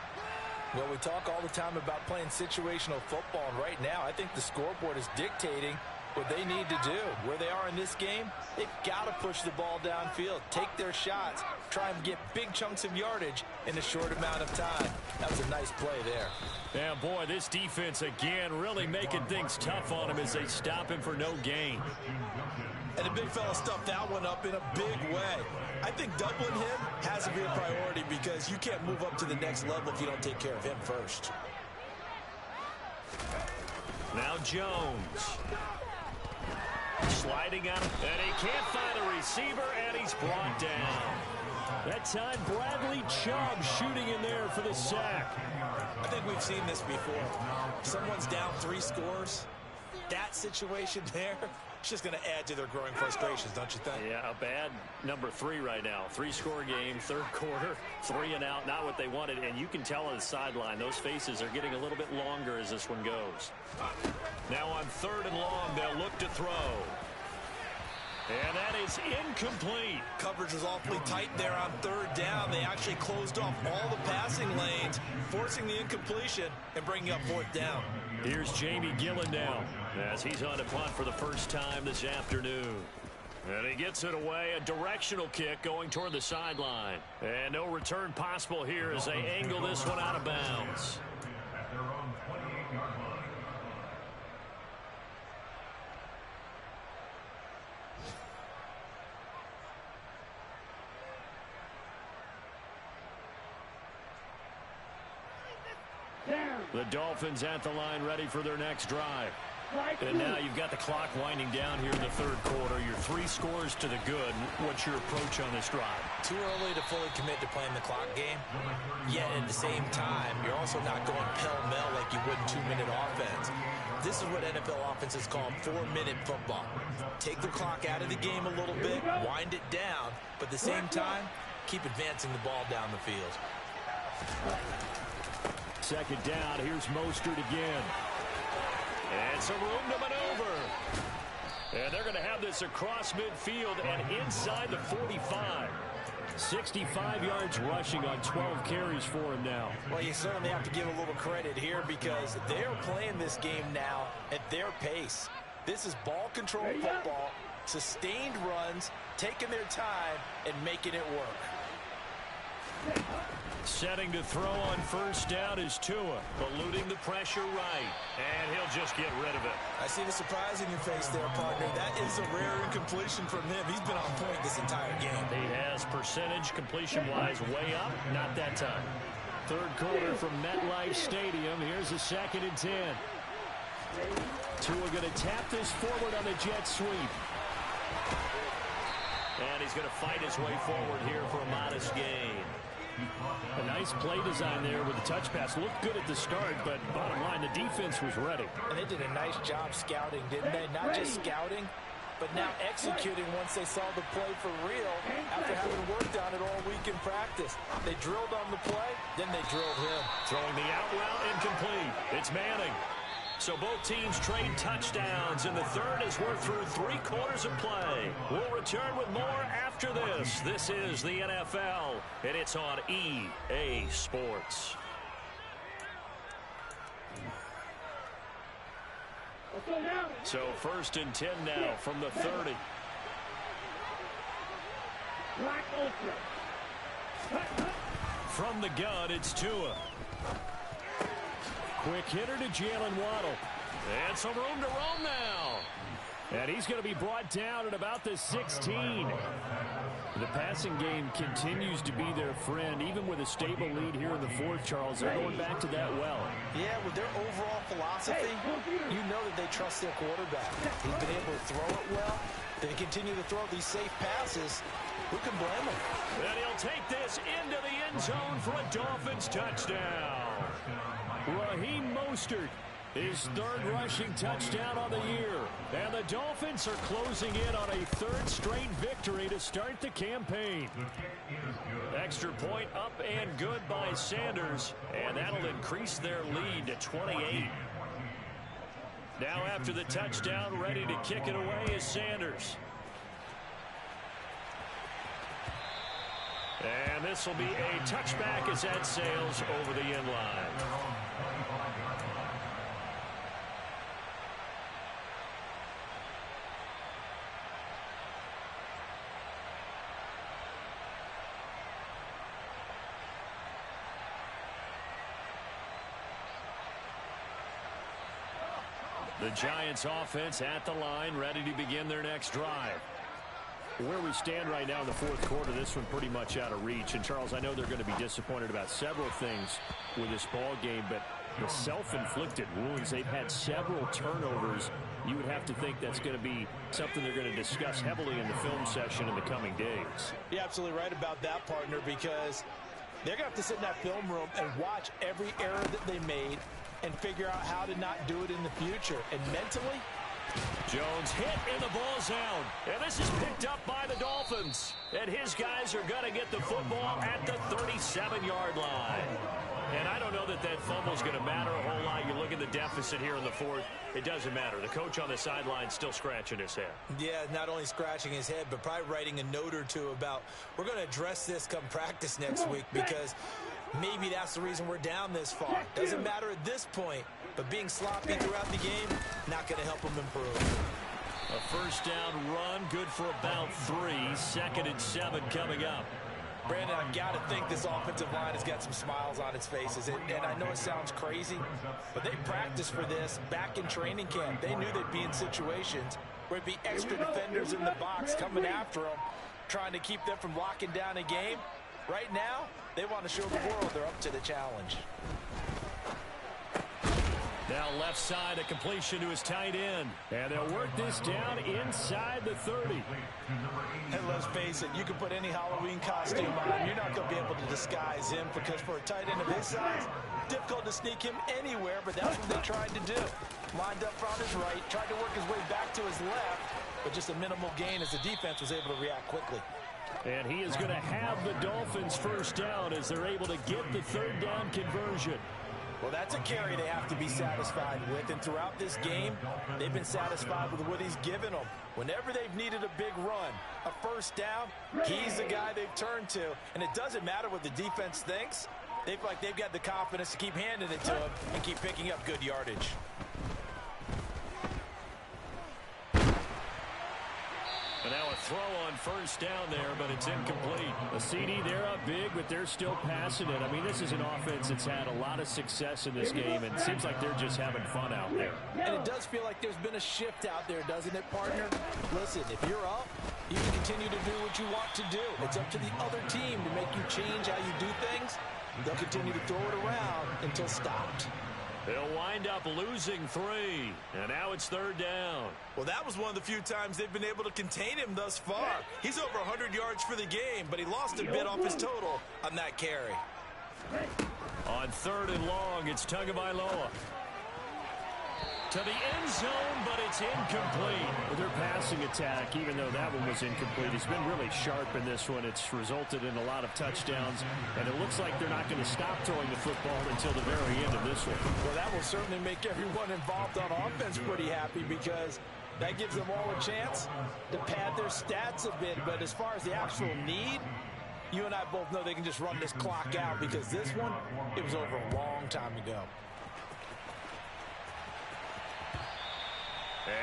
Well, we talk all the time about playing situational football, and right now I think the scoreboard is dictating what they need to do. Where they are in this game, they've got to push the ball downfield, take their shots, try and get big chunks of yardage in a short amount of time. That was a nice play there. Yeah, boy, this defense again really making things tough on him as they stop him for no gain. And the big fella stuffed that one up in a big way. I think doubling him has to be a priority because you can't move up to the next level if you don't take care of him first. Now Jones. Sliding out, and he can't find a receiver, and he's brought down. That time, Bradley Chubb shooting in there for the sack. I think we've seen this before. Someone's down 3 scores. That situation there, it's just going to add to their growing frustrations, don't you think? Yeah, a bad number 3 right now. 3-score game, 3rd quarter, 3 and out, not what they wanted. And you can tell on the sideline, those faces are getting a little bit longer as this one goes. Now on 3rd and long, they'll look to throw. And that is incomplete. Coverage was awfully tight there on 3rd down. They actually closed off all the passing lanes, forcing the incompletion and bringing up 4th down. Here's Jamie Gillen now as he's on to punt for the first time this afternoon. And he gets it away, a directional kick going toward the sideline. And no return possible here as they angle this one out of bounds. At their own 28-yard line. The Dolphins at the line ready for their next drive. And now you've got the clock winding down here in the third quarter. You're 3 scores to the good. What's your approach on this drive? Too early to fully commit to playing the clock game. Yet at the same time, you're also not going pell-mell like you would in 2-minute offense. This is what NFL offenses call 4-minute football. Take the clock out of the game a little bit, wind it down, but at the same time, keep advancing the ball down the field. Second down, here's Mostert again. And some room to maneuver. And they're going to have this across midfield and inside the 45. 65 yards rushing on 12 carries for him now. Well, you certainly have to give a little credit here because they're playing this game now at their pace. This is ball control football, sustained runs, taking their time, and making it work. Setting to throw on first down is Tua, eluding the pressure right. And he'll just get rid of it. I see the surprise in your face there, partner. That is a rare incompletion from him. He's been on point this entire game. He has percentage completion-wise way up. Not that time. Third quarter from MetLife Stadium. Here's a 2nd and 10. Tua going to tap this forward on the jet sweep. And he's going to fight his way forward here for a modest gain. A nice play design there with the touch pass. Looked good at the start, but bottom line, the defense was ready. And they did a nice job scouting, didn't they? Not just scouting, but now executing once they saw the play for real after having worked on it all week in practice. They drilled on the play, then they drilled him. Throwing the out route incomplete. It's Manning. So both teams trade touchdowns, and the third as we're through 3 quarters of play. We'll return with more after this. This is the NFL, and it's on EA Sports. So 1st and 10 now from the 30. From the gun, it's Tua. Quick hitter to Jalen Waddle. And some room to roam now. And he's going to be brought down at about the 16. The passing game continues to be their friend, even with a stable lead here in the fourth, Charles. They're going back to that well. Yeah, with their overall philosophy, you know that they trust their quarterback. He's been able to throw it well. They continue to throw these safe passes. Who can blame him? And he'll take this into the end zone for a Dolphins touchdown. Raheem Mostert, his 3rd rushing touchdown on the year. And the Dolphins are closing in on a 3rd straight victory to start the campaign. Extra point up and good by Sanders. And that'll increase their lead to 28. Now after the touchdown, ready to kick it away is Sanders. And this will be a touchback as that sails over the end line. The Giants offense at the line, ready to begin their next drive. Where we stand right now in the fourth quarter, this one pretty much out of reach. And, Charles, I know they're going to be disappointed about several things with this ball game, but the self-inflicted wounds, they've had several turnovers. You would have to think that's going to be something they're going to discuss heavily in the film session in the coming days. You're absolutely right about that, partner, because they're going to have to sit in that film room and watch every error that they made and figure out how to not do it in the future. And mentally, Jones hit and the ball's out. And this is picked up by the Dolphins. And his guys are going to get the football at the 37-yard line. And I don't know that that fumble's going to matter a whole lot. You look at the deficit here in the fourth. It doesn't matter. The coach on the sideline still scratching his head. Yeah, not only scratching his head, but probably writing a note or two about, we're going to address this come practice next week because maybe that's the reason we're down this far. Doesn't matter at this point, but being sloppy throughout the game, not going to help them improve. A first down run, good for about 3. 2nd and 7 coming up. Brandon, I've got to think this offensive line has got some smiles on its faces. And I know it sounds crazy, but they practiced for this back in training camp. They knew they'd be in situations where it'd be extra defenders in the box coming after them, trying to keep them from locking down a game. Right now, they want to show the world they're up to the challenge. Now left side, a completion to his tight end. And they'll work this down inside the 30. And let's face it, you can put any Halloween costume on. You're not going to be able to disguise him because for a tight end of his size, difficult to sneak him anywhere, but that's what they tried to do. Lined up on his right, tried to work his way back to his left, but just a minimal gain as the defense was able to react quickly. And he is going to have the Dolphins first down as they're able to get the third down conversion. Well, that's a carry they have to be satisfied with, and throughout this game, they've been satisfied with what he's given them. Whenever they've needed a big run, a first down, he's the guy they've turned to, and it doesn't matter what the defense thinks. They feel like they've got the confidence to keep handing it to him and keep picking up good yardage. And now a throw on first down there, but it's incomplete. A CD, they're up big, but they're still passing it. I mean, this is an offense that's had a lot of success in this game, and it seems like they're just having fun out there. And it does feel like there's been a shift out there, doesn't it, partner? Listen, if you're up, you can continue to do what you want to do. It's up to the other team to make you change how you do things. They'll continue to throw it around until stopped. They'll wind up losing 3, and now it's third down. Well, that was one of the few times they've been able to contain him thus far. He's over 100 yards for the game, but he lost a bit off his total on that carry. On third and long, it's Tagovailoa. To the end zone, but it's incomplete. Their passing attack, even though that one was incomplete, has been really sharp in this one. It's resulted in a lot of touchdowns, and it looks like they're not going to stop throwing the football until the very end of this one. Well, that will certainly make everyone involved on offense pretty happy because that gives them all a chance to pad their stats a bit. But as far as the actual need, you and I both know they can just run this clock out because this one, it was over a long time ago.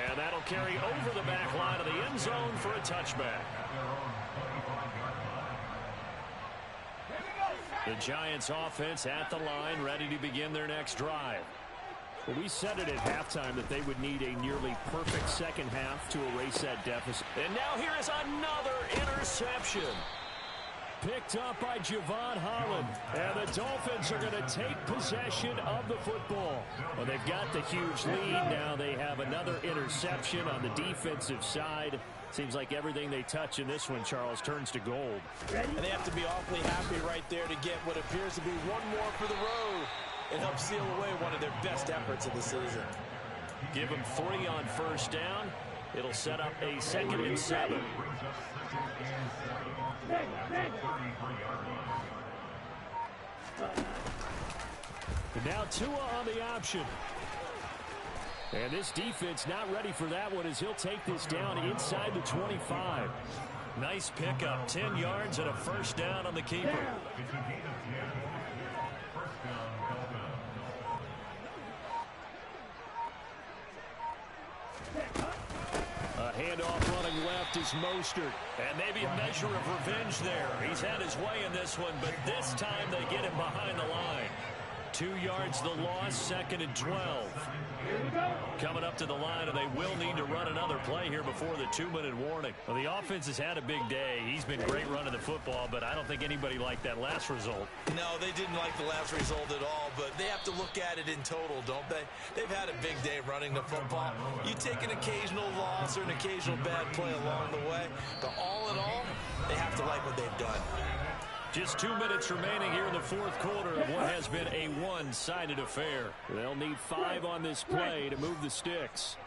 And that'll carry over the back line of the end zone for a touchback. The Giants offense at the line, ready to begin their next drive. Well, we said it at halftime that they would need a nearly perfect second half to erase that deficit. And now here is another interception. Picked up by Jevon Holland. And the Dolphins are going to take possession of the football. Well, they've got the huge lead. Now they have another interception on the defensive side. Seems like everything they touch in this one, Charles, turns to gold. And they have to be awfully happy right there to get what appears to be one more for the road. It helps seal away one of their best efforts of the season. Give them 3 on first down. It'll set up a 2nd and 7. And now Tua on the option. And this defense not ready for that one as he'll take this down inside the 25. Nice pickup, 10 yards and a first down on the keeper. A handoff running left is Mostert. And maybe a measure of revenge there. He's had his way in this one, but this time they get him behind the line. 2 yards the loss, 2nd and 12. Coming up to the line, and they will need to run another play here before the 2-minute warning. Well, the offense has had a big day. He's been great running the football, but I don't think anybody liked that last result. No, they didn't like the last result at all, but they have to look at it in total, don't they? They've had a big day running the football. You take an occasional loss or an occasional bad play along the way, but all in all, they have to like what they've done. Just 2 minutes remaining here in the fourth quarter of what has been a one-sided affair. They'll need 5 on this play to move the sticks.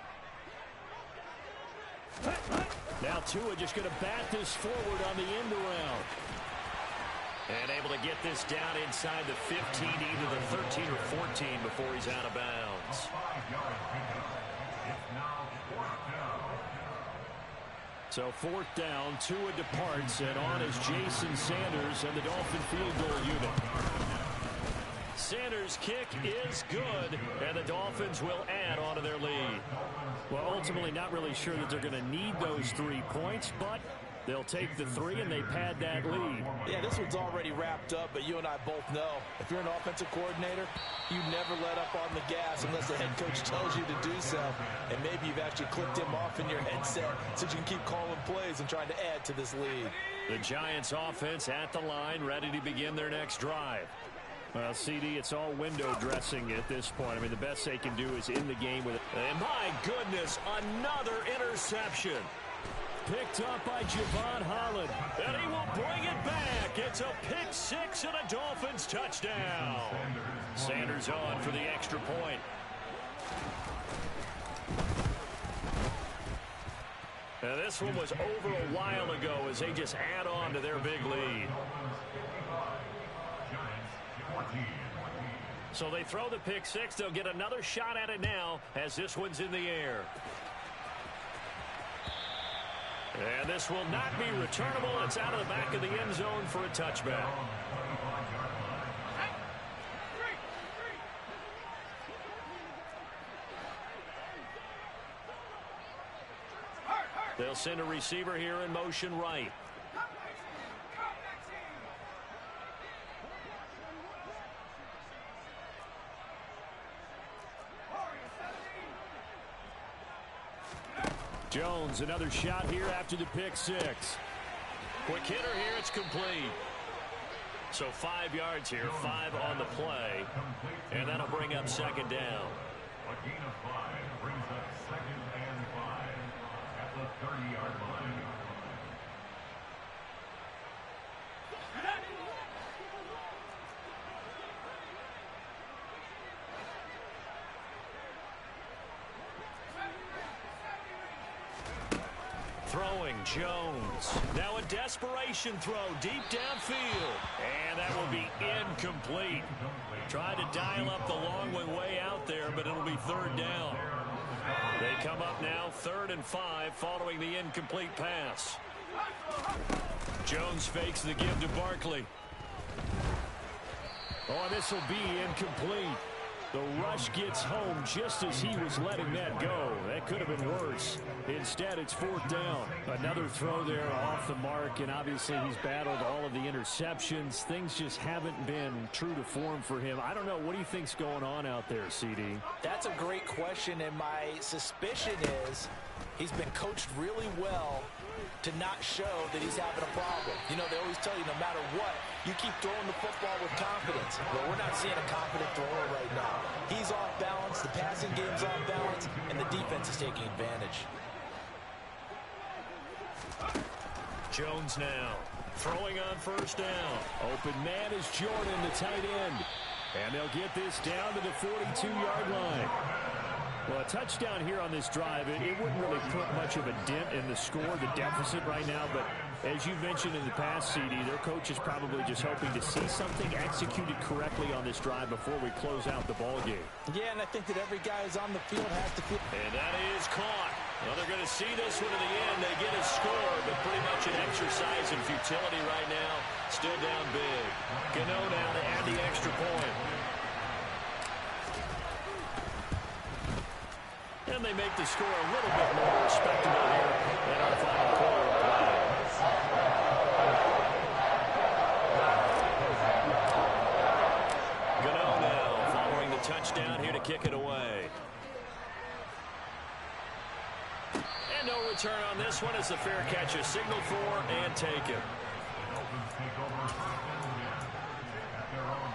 Now Tua just going to bat this forward on the end around. And able to get this down inside the 15, either the 13 or 14 before he's out of bounds. So 4th down, Tua departs, and on is Jason Sanders and the Dolphin field goal unit. Sanders' kick is good, and the Dolphins will add on to their lead. Well, ultimately not really sure that they're going to need those 3 points, but they'll take the 3 and they pad that lead. Yeah, this one's already wrapped up, but you and I both know if you're an offensive coordinator, you never let up on the gas unless the head coach tells you to do so. And maybe you've actually clicked him off in your headset so you can keep calling plays and trying to add to this lead. The Giants offense at the line, ready to begin their next drive. Well, CD, it's all window dressing at this point. I mean, the best they can do is in the game with it. And my goodness, another interception. Picked up by Jevon Holland. And he will bring it back. It's a pick six and a Dolphins touchdown. Sanders on for the extra point. Now, this one was over a while ago as they just add on to their big lead. So they throw the pick six. They'll get another shot at it now as this one's in the air. And this will not be returnable. It's out of the back of the end zone for a touchback. They'll send a receiver here in motion right. Jones, another shot here after the pick six. Quick hitter here, it's complete. So 5 yards here, 5 on the play. And that'll bring up second down. A gain of 5 brings up 2nd and 5 at the 30-yard line. Throwing Jones. Now a desperation throw deep downfield. And that will be incomplete. Tried to dial up the long way out there, but it'll be third down. They come up now 3rd and 5 following the incomplete pass. Jones fakes the give to Barkley. Oh, this will be incomplete. The rush gets home just as he was letting that go. That could have been worse. Instead, it's 4th down. Another throw there off the mark, and obviously he's battled all of the interceptions. Things just haven't been true to form for him. I don't know. What do you think's going on out there, CD? That's a great question, and my suspicion is he's been coached really well to not show that he's having a problem. You know, they always tell you no matter what, you keep throwing the football with confidence. But we're not seeing a confident thrower right now. He's off balance, the passing game's off balance, and the defense is taking advantage. Jones now throwing on 1st down. Open man is Jordan, the tight end. And they'll get this down to the 42-yard line. Well, a touchdown here on this drive, it wouldn't really put much of a dent in the score, the deficit right now. But as you mentioned in the past, CD, their coach is probably just hoping to see something executed correctly on this drive before we close out the ball game. Yeah, and I think that every guy who's on the field has to feel. And that is caught. Well, they're going to see this one to the end. They get a score, but pretty much an exercise in futility right now. Still down big. Gano now to add the extra point. And they make the score a little bit more respectable here in our final quarter of play. Gano now following the touchdown here to kick it away. And no return on this one as the fair catch is signaled for and taken. Dolphins take over 1st and 10 at their own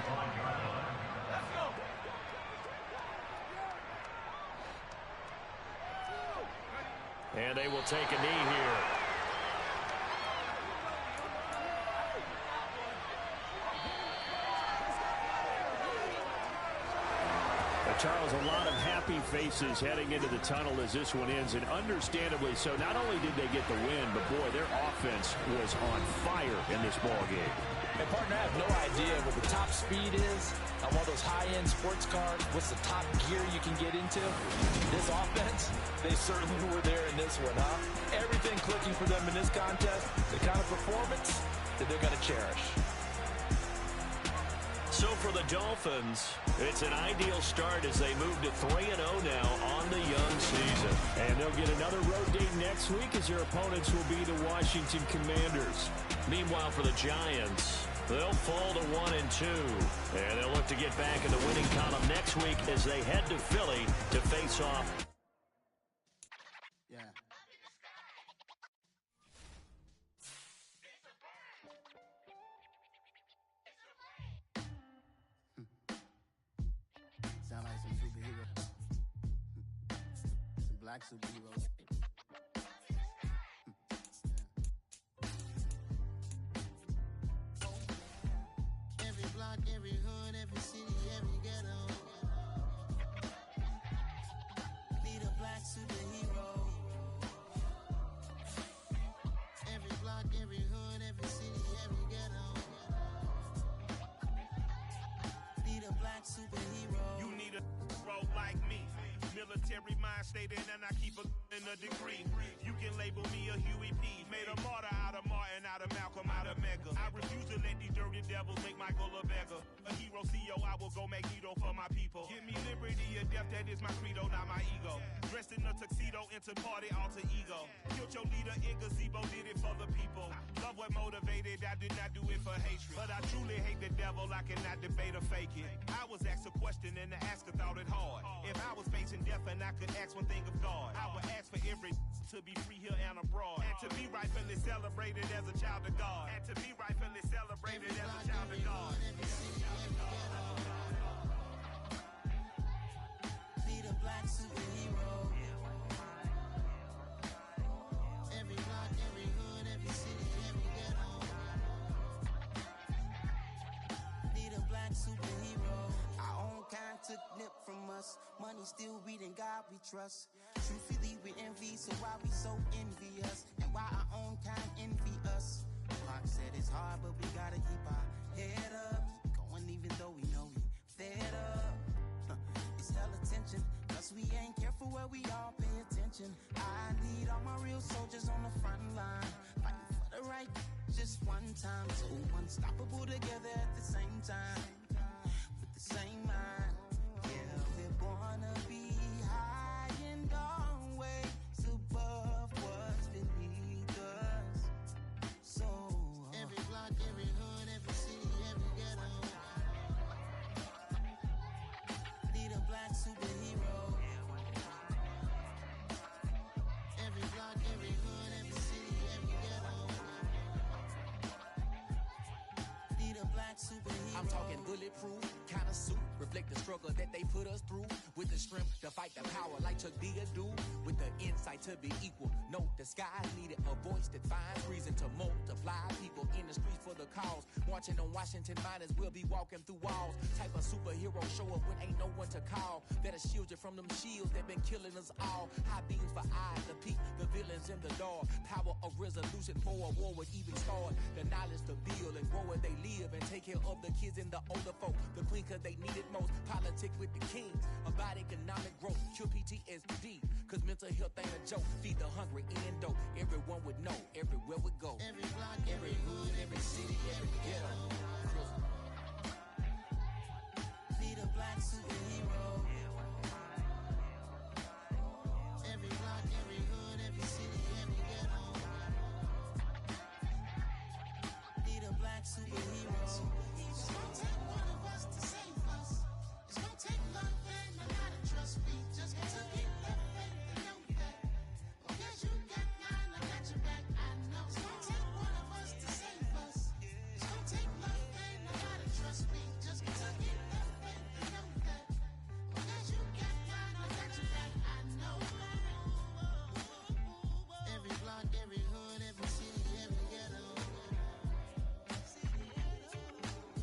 35-yard line. And they will take a knee here. Charles, a lot of happy faces heading into the tunnel as this one ends, and understandably so. Not only did they get the win, but boy, their offense was on fire in this ball game. And partner, I have no idea what the top speed is on one of those high-end sports cars. What's the top gear you can get into? This offense, they certainly were there in this one, huh? Everything clicking for them in this contest, the kind of performance that they're going to cherish. So for the Dolphins, it's an ideal start as they move to 3-0 now on the young season. And they'll get another road date next week as their opponents will be the Washington Commanders. Meanwhile, for the Giants, they'll fall to 1-2. And they'll look to get back in the winning column next week as they head to Philly to face off. Yeah. black superheroes. Every block, every hood, every city, every ghetto. Need a black superhero. Every block, every hood, every city, every ghetto. Need a black superhero. You need a hero like me. Military mind stated, and I keep in a degree. You can label me a Huey P. Made a martyr out of Martin, out of Malcolm, out of Mega. I refuse to let these dirty devils make Michael a beggar. A hero CEO, I will go Magneto for my people. Give me liberty or death, that is my credo, not my ego. Dressed in a tuxedo, into party, alter ego. Killed your leader in gazebo, did it for the people. Love what motivated, I did not do it for hatred. But I truly hate the devil, I cannot debate or fake it. I was asked a question and the asker thought it hard. If I was facing death and I could ask one thing of God, I would ask for every to be free here and abroad, and to be rightfully celebrated as a child of God, and to be rightfully celebrated as a child of God. Need a black superhero. Every block, every hood, every city, every ghetto. Need a black superhero. Our own kind took nip from us. Money still reading God we trust. Truthfully we envy, so why we so envious? And why our own kind envy us? Mark said it's hard, but we gotta keep our head up. Going even though we know we fed up. It's hell attention, cause we ain't careful where we all pay attention. I need all my real soldiers on the front line, fighting for the right just one time. So unstoppable together at the same time, with the same mind. Yeah, we're born to be high and always above what's beneath us. So every block, every hood, every city, every ghetto. Need a black superhero. Every block, every hood, every city, every ghetto. Need a black superhero. I'm talking bulletproof kind of suit, reflect the struggle that they put us through, with the strength to fight the power like Chuck D do, with the insight to be equal. Note the sky needed a voice that finds reason to multiply people in the streets for the cause. Marching on Washington, might as well be walking through walls. Type of superhero show up when ain't no one to call. That'll shield you from them shields that been killing us all. High beams for eyes to peek the villains in the dark. Power of resolution for a war would even start. The knowledge to build and grow where they live and take care of the kids and the older folk. The queen cause they need it most. Politic with the kings about economic growth. Cure PTSD cause mental health ain't a joke. Feed the hungry and dope. Everyone would know everywhere we go. Every block, every hood, every city, every ghetto. Need a black superhero. Every block, every hood, every city, every ghetto. Need a black superhero. It's gonna take one of us to save us. It's gonna take love and a lot of trust. We just got to get that faith and know that. Because you got mine, I got your back. I know it's gonna take one of us to save us. It's gonna take love and a lot of trust. We just got to get that faith and know that. Because you got mine, I got your back. I know. Every block, every hood, every city, every ghetto.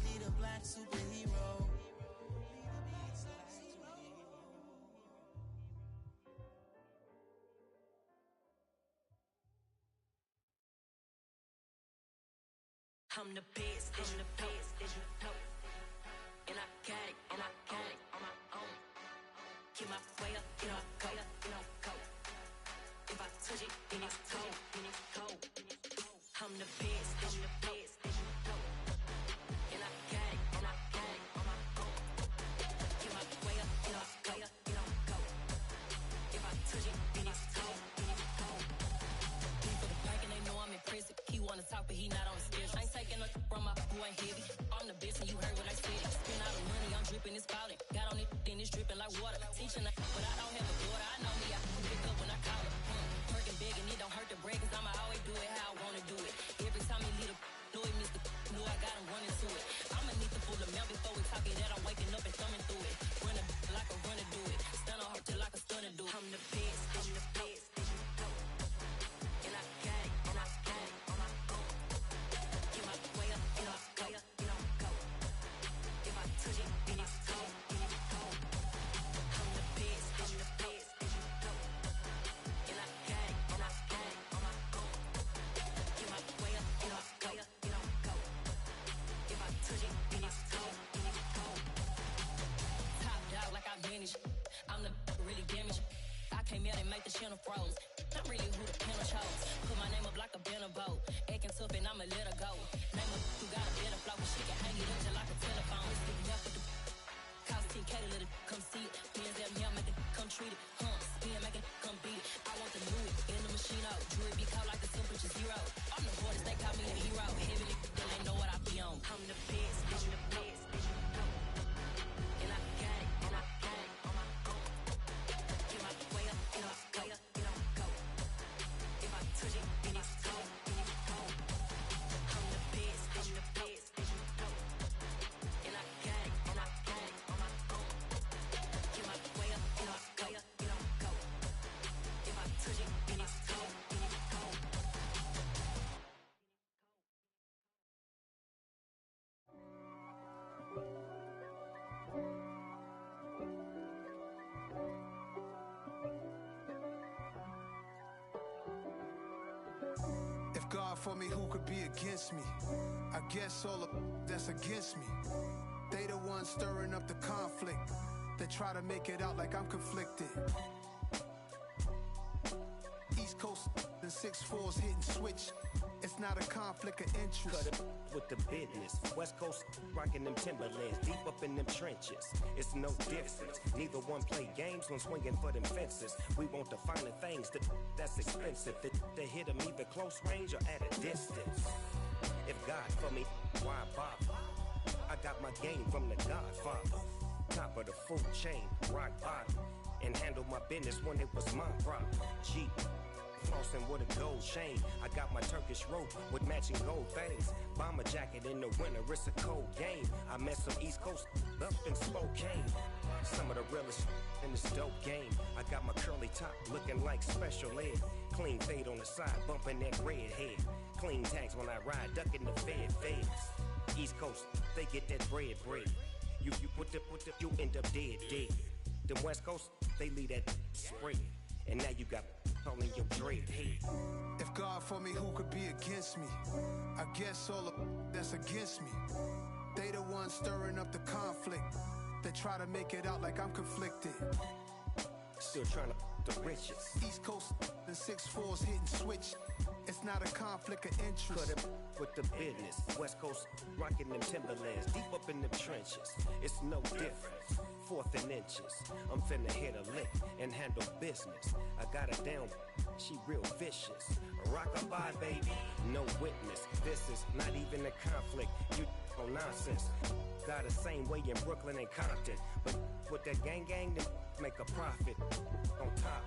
Need a black superhero. I'm the best, I'm the best, as you know. And I got it, and I got it on my own. Get my way up, get up, go, get up, go. If I touch it, then it's cold, then it's cold. I'm the best, I'm the best, as you know. And I got it, and I got it on my own. Get my way up, get up, go, get up, go. If I touch it, then it's cold, then it's cold. People the bank and they know I'm in prison. He wanna talk, but he not on schedule. I ain't taking no from my boy heavy. I'm the best and you heard what I said. Spend all the money, I'm dripping, it's falling. Got on it, then it's dripping like water. Teaching but I don't have a daughter. I know me, I can pick up when I call her. Working big and it don't hurt to break, cause I'ma always do it how I wanna do it. Every time If God for me, who could be against me? I guess all of that's against me. They the ones stirring up the conflict. They try to make it out like I'm conflicted. East Coast and 6'4's hitting switch. It's not a conflict of interest. Cut it with the business. West Coast rocking them Timberlands, deep up in them trenches. It's no difference. Neither one play games when swinging for them fences. We want the finer things that's expensive. To hit them either close range or at a distance. If God for me, why bother? I got my game from the Godfather. Top of the food chain, rock bottom. And handle my business when it was my problem. Jeep. Flossing with a gold chain. I got my Turkish rope with matching gold things. Bomber jacket in the winter, it's a cold game. I met some East Coast up in Spokane. Some of the realest in this dope game. I got my curly top looking like special ed. Clean fade on the side, bumping that red head. Clean tags when I ride, ducking the feds. East Coast, they get that bread. You you end up dead. The West Coast, they leave that spray. And now you got calling your dread head. If God for me, who could be against me? I guess all of that's against me. They the ones stirring up the conflict. They try to make it out like I'm conflicted. Still trying to the riches. East Coast and 6'4's hitting switch. It's not a conflict of interest. Cut it with the business. West Coast rocking them Timberlands, deep up in them trenches. It's no difference. 4th and inches. I'm finna hit a lick and handle business. I got her down, she real vicious. Rock-a-bye, baby, no witness. This is not even a conflict. You on nonsense. Got the same way in Brooklyn and Compton, but with that gang, then make a profit. On top,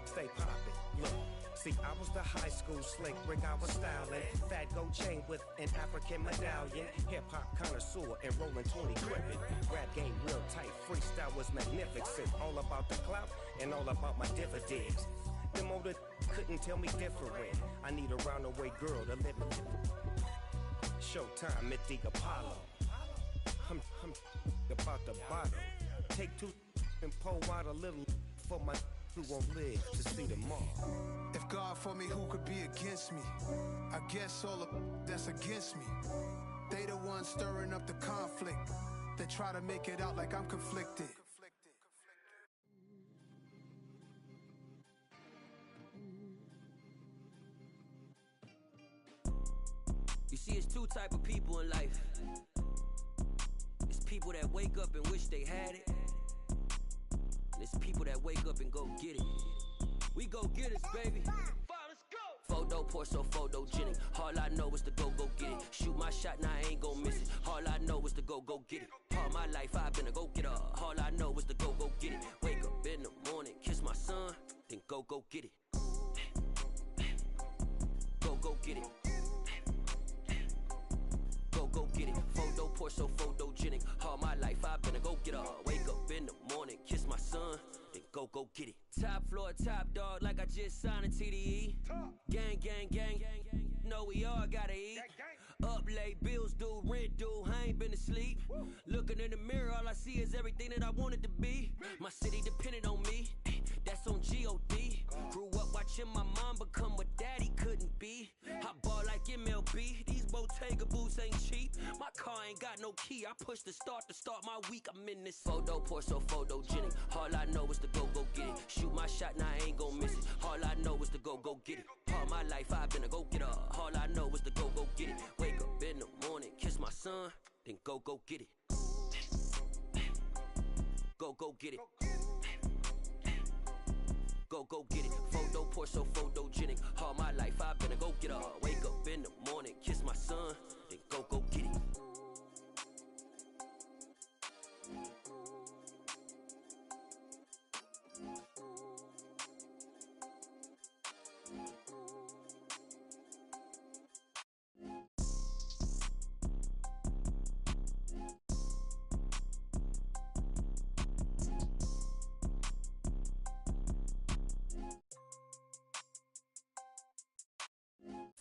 stay poppin'. Look. See, I was the high school slick Rick, I was styling. Fat gold chain with an African medallion. Hip-hop connoisseur and rolling 20 gripping. Rap game real tight, freestyle was magnificent. All about the clout and all about my dividends. Them older couldn't tell me different. I need a roundaway girl to live in. Showtime at the Apollo. I'm about the bottom. Take 2 and pull out a little for my who won't live to see tomorrow. If God for me, who could be against me? I guess all of that's against me. They the ones stirring up the conflict. They try to make it out like I'm conflicted. You see, it's 2 type of people in life. It's people that wake up and wish they had it. It's people that wake up and go get it. We go get it, baby. Let's go. Photo poor, so photogenic. All I know is to go get it. Shoot my shot, now I ain't gon' miss it. All I know is to go get it. All my life I've been a go-getter. All I know is to go get it. Wake up in the morning, kiss my son, then go get it. Go get it. Go get it. Photo poor, so photogenic. All my life I've been a go-getter. Wake up in the morning, kiss my son, then go get it. Top floor, top dog, like I just signed a TDE. Gang. Know we all gotta eat. Up late, bills due, rent due, I ain't been asleep. Looking in the mirror, all I see is everything that I wanted to be. My city depended on me, that's on G.O.D. Grew up watching my mom become what daddy couldn't be. I ball like MLB, these Bottega boots ain't cheap. My car ain't got no key, I push the start to start my week. I'm in this photo poor, so photogenic. All I know is to go get it. Shoot my shot, now I ain't gon' miss it. All I know is to go get it. All my life I've been a go-getter. All I know is to go get it. Wake up in the morning, kiss my son, then go get it. Go get it. Go get it. Photo poor, so photogenic. All my life I've been a go-getter. Wake up in the morning, kiss my son, then go get it.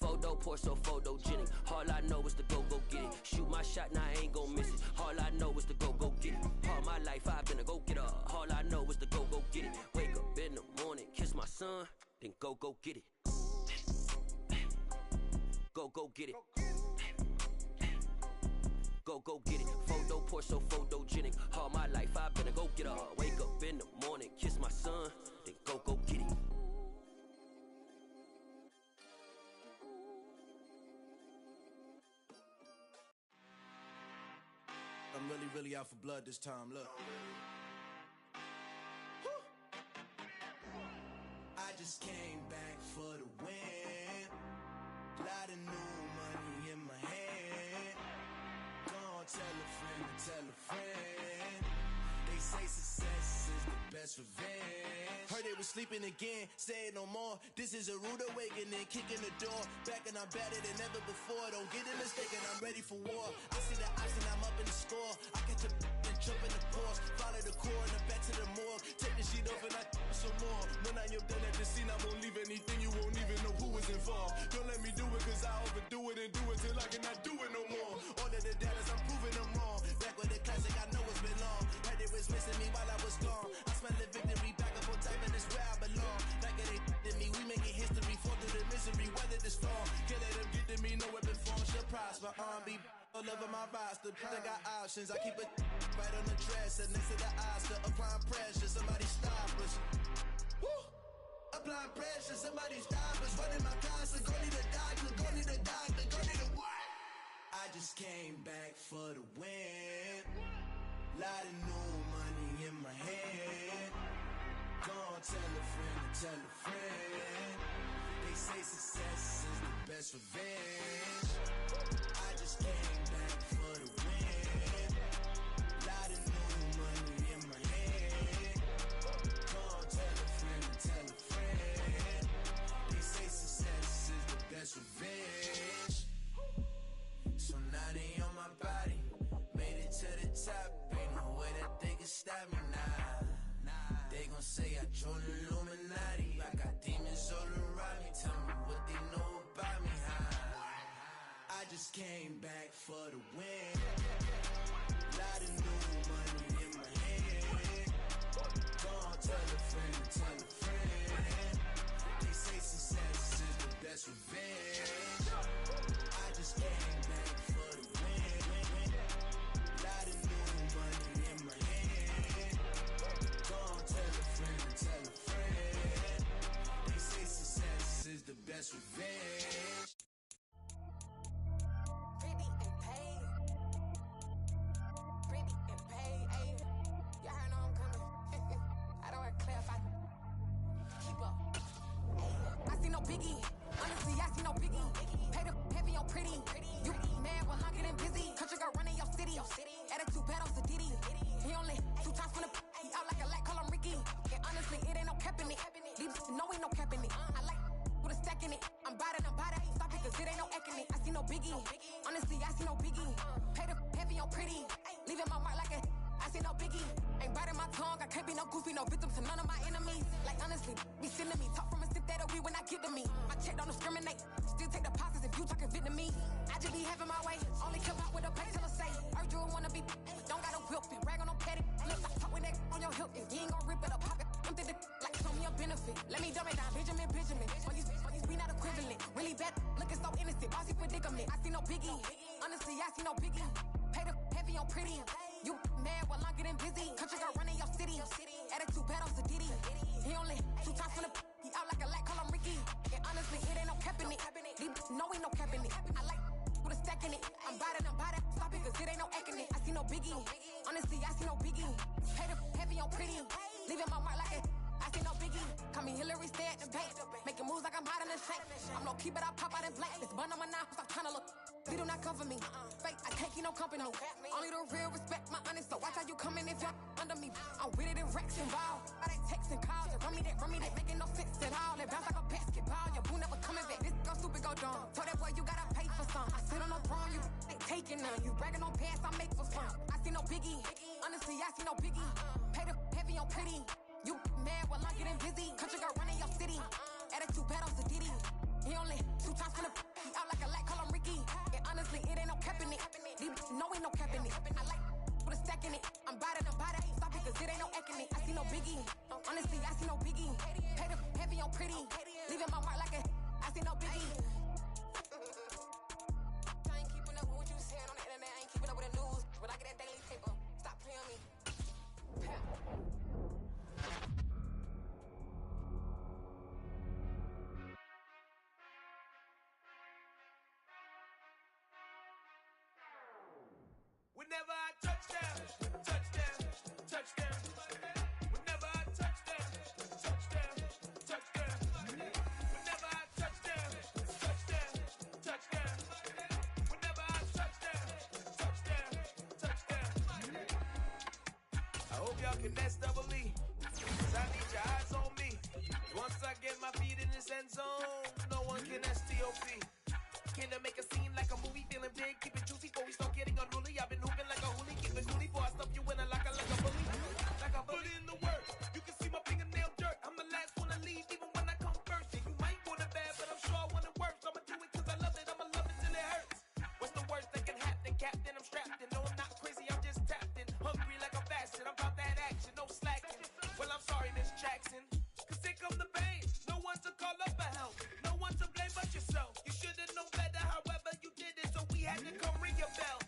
Photo poor, so photogenic. All I know is to go get it. Shoot my shot, now I ain't gon' miss it. All I know is to go get it. All my life I've been a go-getter. All I know is to go get it. Wake up in the morning, kiss my son, then go get it. go get it. Go get it. Photo Porsche, so photogenic. All my life I've been a go get her. Wake up in the morning, kiss my son, then go get it. I'm really out for blood this time, look. I just came back for the win. Lot of new money in my hand. Gonna tell a friend to tell a friend. They say success is the best revenge. Heard they was sleeping again, say it no more. This is a rude awakening, kicking the door. Back and I'm better than ever before. Don't get it mistaken, I'm ready for war. I see the option, I'm up in the score. I catch a and jump in the course. Follow the core and then back to the morgue. Take the sheet off and I some more. When I am done at the scene, I won't leave anything. You won't even know who is involved. Don't let me do it, cause I overdo it and do it till I cannot do it no more. All of the data's, I'm proving them wrong. Back with the classic, I know it's been long. Heard it was missing me while I was gone. I smell the victory back up on top, and it's where I belong. Like it ain't to me, we making history. Fall through the misery, weather the storm. Can't let them get to me, no weapon form shall prosper. R&B all over my roster, I got options. I keep it right on the dresser, next to the Oscar. Applying pressure, somebody stop us. Woo! Applying pressure, somebody stop us. Running my constant, go need a doctor, go need a doctor, go need a what? I just came back for the win. Lot of new money in my hand. Gonna tell a friend to tell a friend. They say success is the best revenge. I just came back for the win. Lot of new money in my hand. Gonna tell a friend to tell a friend. They say success is the best revenge. So now they on my body. Made it to the top. Ain't no way that they can stop me now. They gon' say I joined the Illuminati. I got demons all around me. Tell me what they know about me, huh? I just came back for the win. Lot of new money in my hand. Gonna tell a friend to tell a friend. They say success is the best revenge. I just came back for the win. Lot of new money in my hand. Gonna tell a friend to tell a friend. They say success is the best revenge. Pretty and paid. Pretty and paid. Ayy, y'all heard know I'm coming. I don't want to clarify. Keep up. I see no biggie. Honestly, I see no biggie. Pay the heavy on pretty. You mad when I'm getting busy. Country girl running your city. Attitude bad on Diddy. He only 2 times from the he out like a light, call him Ricky. And honestly, it ain't no cap in it. Leave no ain't no cap in it. I like with a stack in it. I'm bad. Stop it, cause it ain't no eck in it. I see no biggie. Honestly, I see no biggie. Pay the heavy on pretty. Leaving my mark like a I see no biggie. Ain't biting my tongue. I can't be no goofy, no victim to none of my enemies. Like honestly, be sending me talk from a sip that'll be when I get to me. My check don't discriminate. Still take deposits if you talking Vietnamese. I just be having my way. Only come out with a pay till I say. Urge you wanna be, don't got no whip and rag on no petty. Look, I talk with that on your hip. If you ain't gon' rip it up, pop it. Empty the like show me a benefit. Let me dumb it down, Benjamin. For you, we not equivalent. Really bad, looking so innocent. Bossy predicament. I see no biggie. Honestly, I see no biggie. Pay the heavy on pretty. You mad while I'm getting busy. Country girl running your city. Attitude bad on Diddy. He only 2 times from the he out like a light, call him Ricky. And honestly, it ain't no cap in it. No ain't no cap in it. I like with a stack in it. I'm bad. Stop it, cause it ain't no eck in it. I see no biggie. Honestly, I see no biggie. Pay the heavy on pretty. Leaving my mark like a I see no biggie. Call me Hillary, stay at the bank. Making moves like I'm hot in the shank. I'm low key, but I pop out in blank. This bun on my knife, I'm trying to look. They do not come for me. Fake, I can't keep no company. Only the real respect my honest. So watch how you coming if you're under me. I'm with it in Rex and ball. I they text and calls. Run me that, making no sense at all. They bounce like a basketball. Your boo never coming back. This go stupid, go dumb. Told that boy you gotta pay for some. I sit on no throne, you ain't taking none. You bragging on pants, I make for fun. I see no biggie. Honestly, I see no biggie. Pay the heavy on pretty. You mad while I'm getting busy. Country girl running your city. Attitude bad on Diddy. He only 2 times from the he out like a light, call him Ricky. And honestly, it ain't no cap in it. No ain't no cap in it. I like with a stack in it. I'm bad. Stop it, cause it ain't no eck in it. I see no biggie. Honestly, I see no biggie. Pay the heavy on pretty. Leaving my mark like a I see no biggie. and that's double E. So I need your eyes on me. Once I get my feet in this end zone, no one can STOP. Can I make a scene like a movie, feeling big, keep it juicy before we start getting unruly. I've been hooping like a hoolie, keep it coolie before I stuff you in a locker like a bully. Like a bully in the work, you can see my fingernail dirt. I'm the last one to leave, even when I come first. And you might want it bad, but I'm sure I want it worse. I'ma do it cause I love it, I'ma love it till it hurts. What's the worst that can happen, Captain? I'm strapped in, no I'm not crazy, I'm just tapped in. Hungry like I'm fasting, I'm about that action, no slacking. Well I'm sorry Miss Jackson, cause here come the pain. No one to call up for help, no one to blame but yourself. You should've known better, however you did it, so we had to come ring your bell.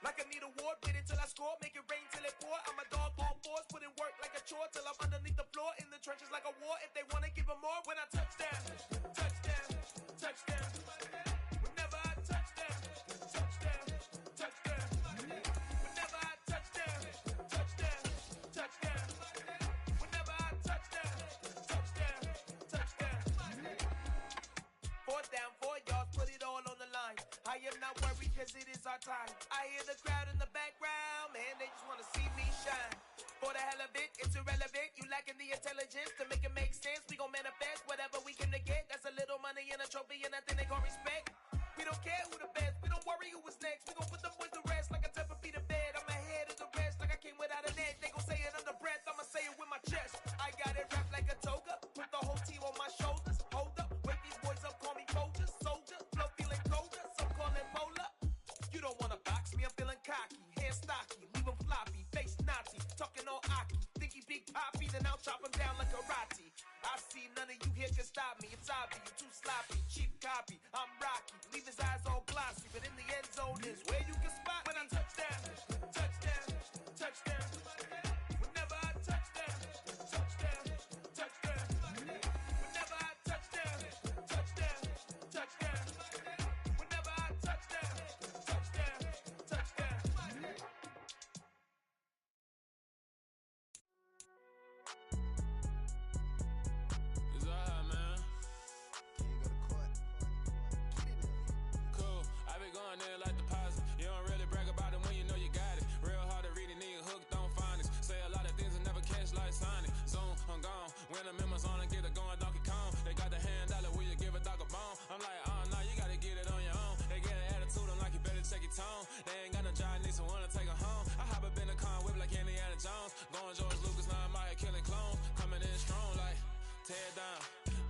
Like I need a award, wait until I score, make it rain till it pour. I'm a dog on force, put in work like a chore till I'm underneath the floor, in the trenches like a war. If they wanna give them more, when I touch down, touchdown, touchdown. Whenever I touch down, touchdown, touchdown. Whenever I touch down, touchdown, touchdown. Whenever I touch down, touchdown, touchdown. 4th down, 4 yards, put it all on the line. I am not worried cause it is our time. I hear the crowd in the background, man, they just wanna see me shine. For the hell of it, it's irrelevant. You lacking the intelligence to make it make sense. We gon' manifest whatever we came to get. That's a little money and a trophy and nothing they gon' respect. We don't care who the best, we don't worry who was next. We gon' put them boys to rest like a 10 feet of bed. I'm ahead of the rest like I came without a net. They gon' say it under breath, I'ma say it with my chest. I got it wrapped like a toga, put the whole team on my shoulders. Hold up, wake these boys up, call me Folger, soldier. Flow feeling colder, some call it polar. You don't wanna box me, I'm feeling cocky. Hair stocky, leave him floppy, face Nazi. Talking all aki, think he big poppy, then I'll chop him down like karate. I see none of you here can stop me. It's obvious, you too sloppy, cheap copy. I'm Rocky, leave his eyes all glossy, but in the end zone is where you can spot when I touchdown, touchdown, touchdown. Whenever I touchdown, touchdown, touchdown. Whenever I touchdown, touchdown, touchdown. Whenever I touchdown, touchdown, touchdown. It's all right, man. Cool. I be going there like deposit. You don't really brag about it when you know you got it. Real hard to read it, nigga hooked on finance. Say a lot of things and never catch like Sonic. Zoom, I'm gone. When the members on and get it going Donkey Kong. They got the hand dollar, will you give a dog a bone? I'm like, oh no, you gotta get it on your own. They get an attitude, I'm like, you better check your tone. They ain't got no job, need someone to take her home. I hop up in the car, whip like Indiana Jones. Going George Lucas, now I'm out here killing clones. Coming in strong like, tear down,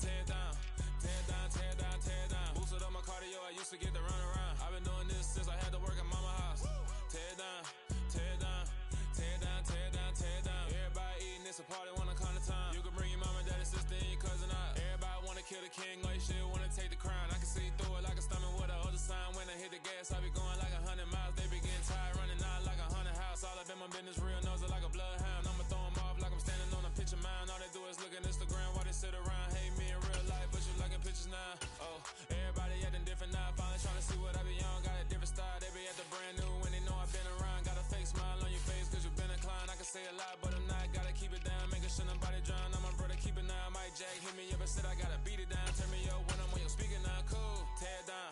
tear down, tear down, tear down, tear down. Boosted up my cardio, I used to get to run around. I've been doing this since I had to work at mama house. Tear down, tear down, tear down, tear down, tear down. Everybody eating, it's a party, wanna come to time. You can bring your mama, daddy, sister, and your cousin out. Everybody wanna kill the king, like shit, wanna take the crown. I can see through it like a stomach with a other sign. When I hit the gas, I be going like 100 miles. They be getting tired, running out like 100 house. All up in my business, real nose like a bloodhound. I'ma throw them off like I'm standing on a picture mound. All they do is look at Instagram while they sit around. Hate me in real life, but you liking pictures now. Oh, everybody acting different now. Finally trying to see what I be on. Got a different style, they be at the brand new when they know I've been around. Got a fake smile on your face cause you been inclined. I can say a lot, but I'm not. Gotta keep it down, making sure nobody drown. I'm my brother, keep it now. Mike Jack hit me up and said I gotta beat it down. Turn me up when I'm on your speaker now. Cool, tear down,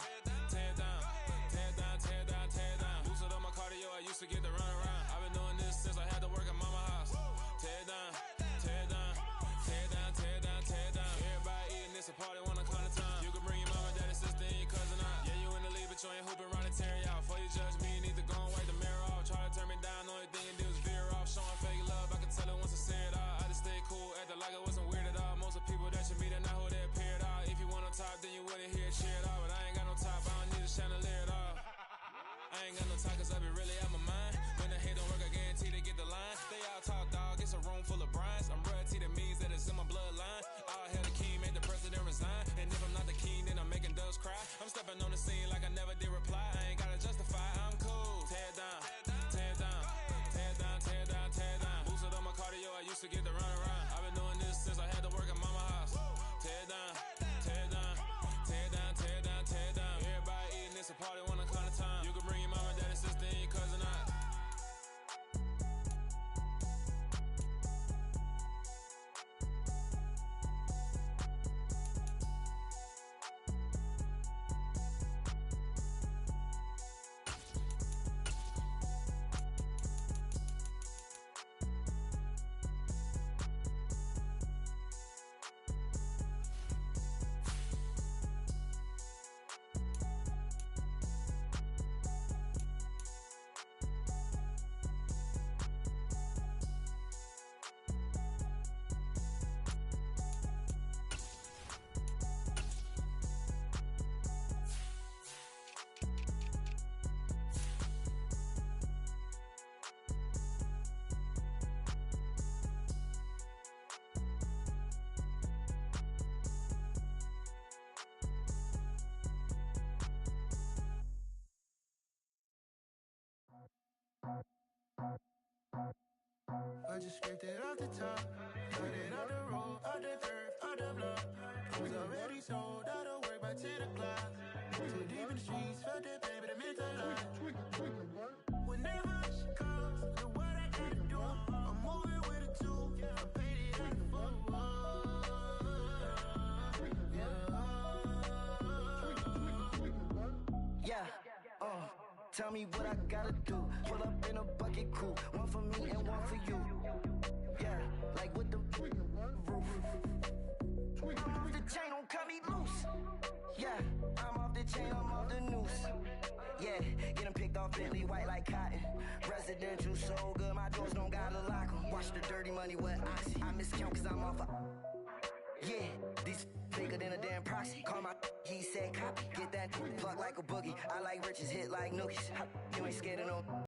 tear down, tear down, tear down, tear down. Boosted up my cardio, I used to get to run around. I've been doing this since I had to work at mama house. Tear down, tear down, tear down, tear down, tear down. Everybody eating, it's a party, wanna come to time. You can bring your mama, daddy, sister, and your cousin out. Yeah, you in the league, but you ain't hooping around and tearing out. Before you judge me, you need to go and wipe the mirror off. Try to turn me down, only thing you do is veer off. Showing fake love, I can tell it once I say it all. I just stay cool, acting like it wasn't weird at all. Most of the people that you meet are not who they appear at all. If you want on top, then you wouldn't hear it cheer at all. But I ain't got no top, I don't need a chandelier at all. I ain't got no talk cause I be really out my mind. When the hate don't work, I guarantee they get the line. They all talk, dog, it's a room full of Bryans. I'm royalty, that means that it's in my bloodline. All hell the king, made the president resign. And if I'm not the king, then I'm making doves cry. I'm stepping on the scene like I never did reply. I ain't gotta justify, I'm cool. Tear down, tear down, tear down, tear down, tear down. Boosted up my cardio, I used to get to run around. I've been doing this since I had to work at mama house. Tear down, tear down, tear down, tear down, tear down. Everybody eating, it's a party, wanna come to time. You can bring your mama, daddy, sister, and your cousin out. Scraped it off the top, cut it out the road, out the turf, out the block. It was already sold, out of work by 10 o'clock. Too deep in the streets, felt that baby, the mental lie. Whenever she calls, do what I gotta do. I'm moving with a two, I paid it out the full. Yeah, tell me what I gotta do. Pull up in a bucket crew, one for me and one for you. Yeah, like with the roof. I'm off the chain, don't cut me loose. Yeah, I'm off the chain, I'm off the noose. Yeah, getting picked off Bentley, white like cotton. Residential so good, my doors don't gotta lock 'em. Watch the dirty money with Oxy. I miscount cause I'm off a... Yeah, these bigger than a damn proxy. Call my he said copy. Get that plug like a boogie. I like riches, hit like nookies. You ain't scared of no...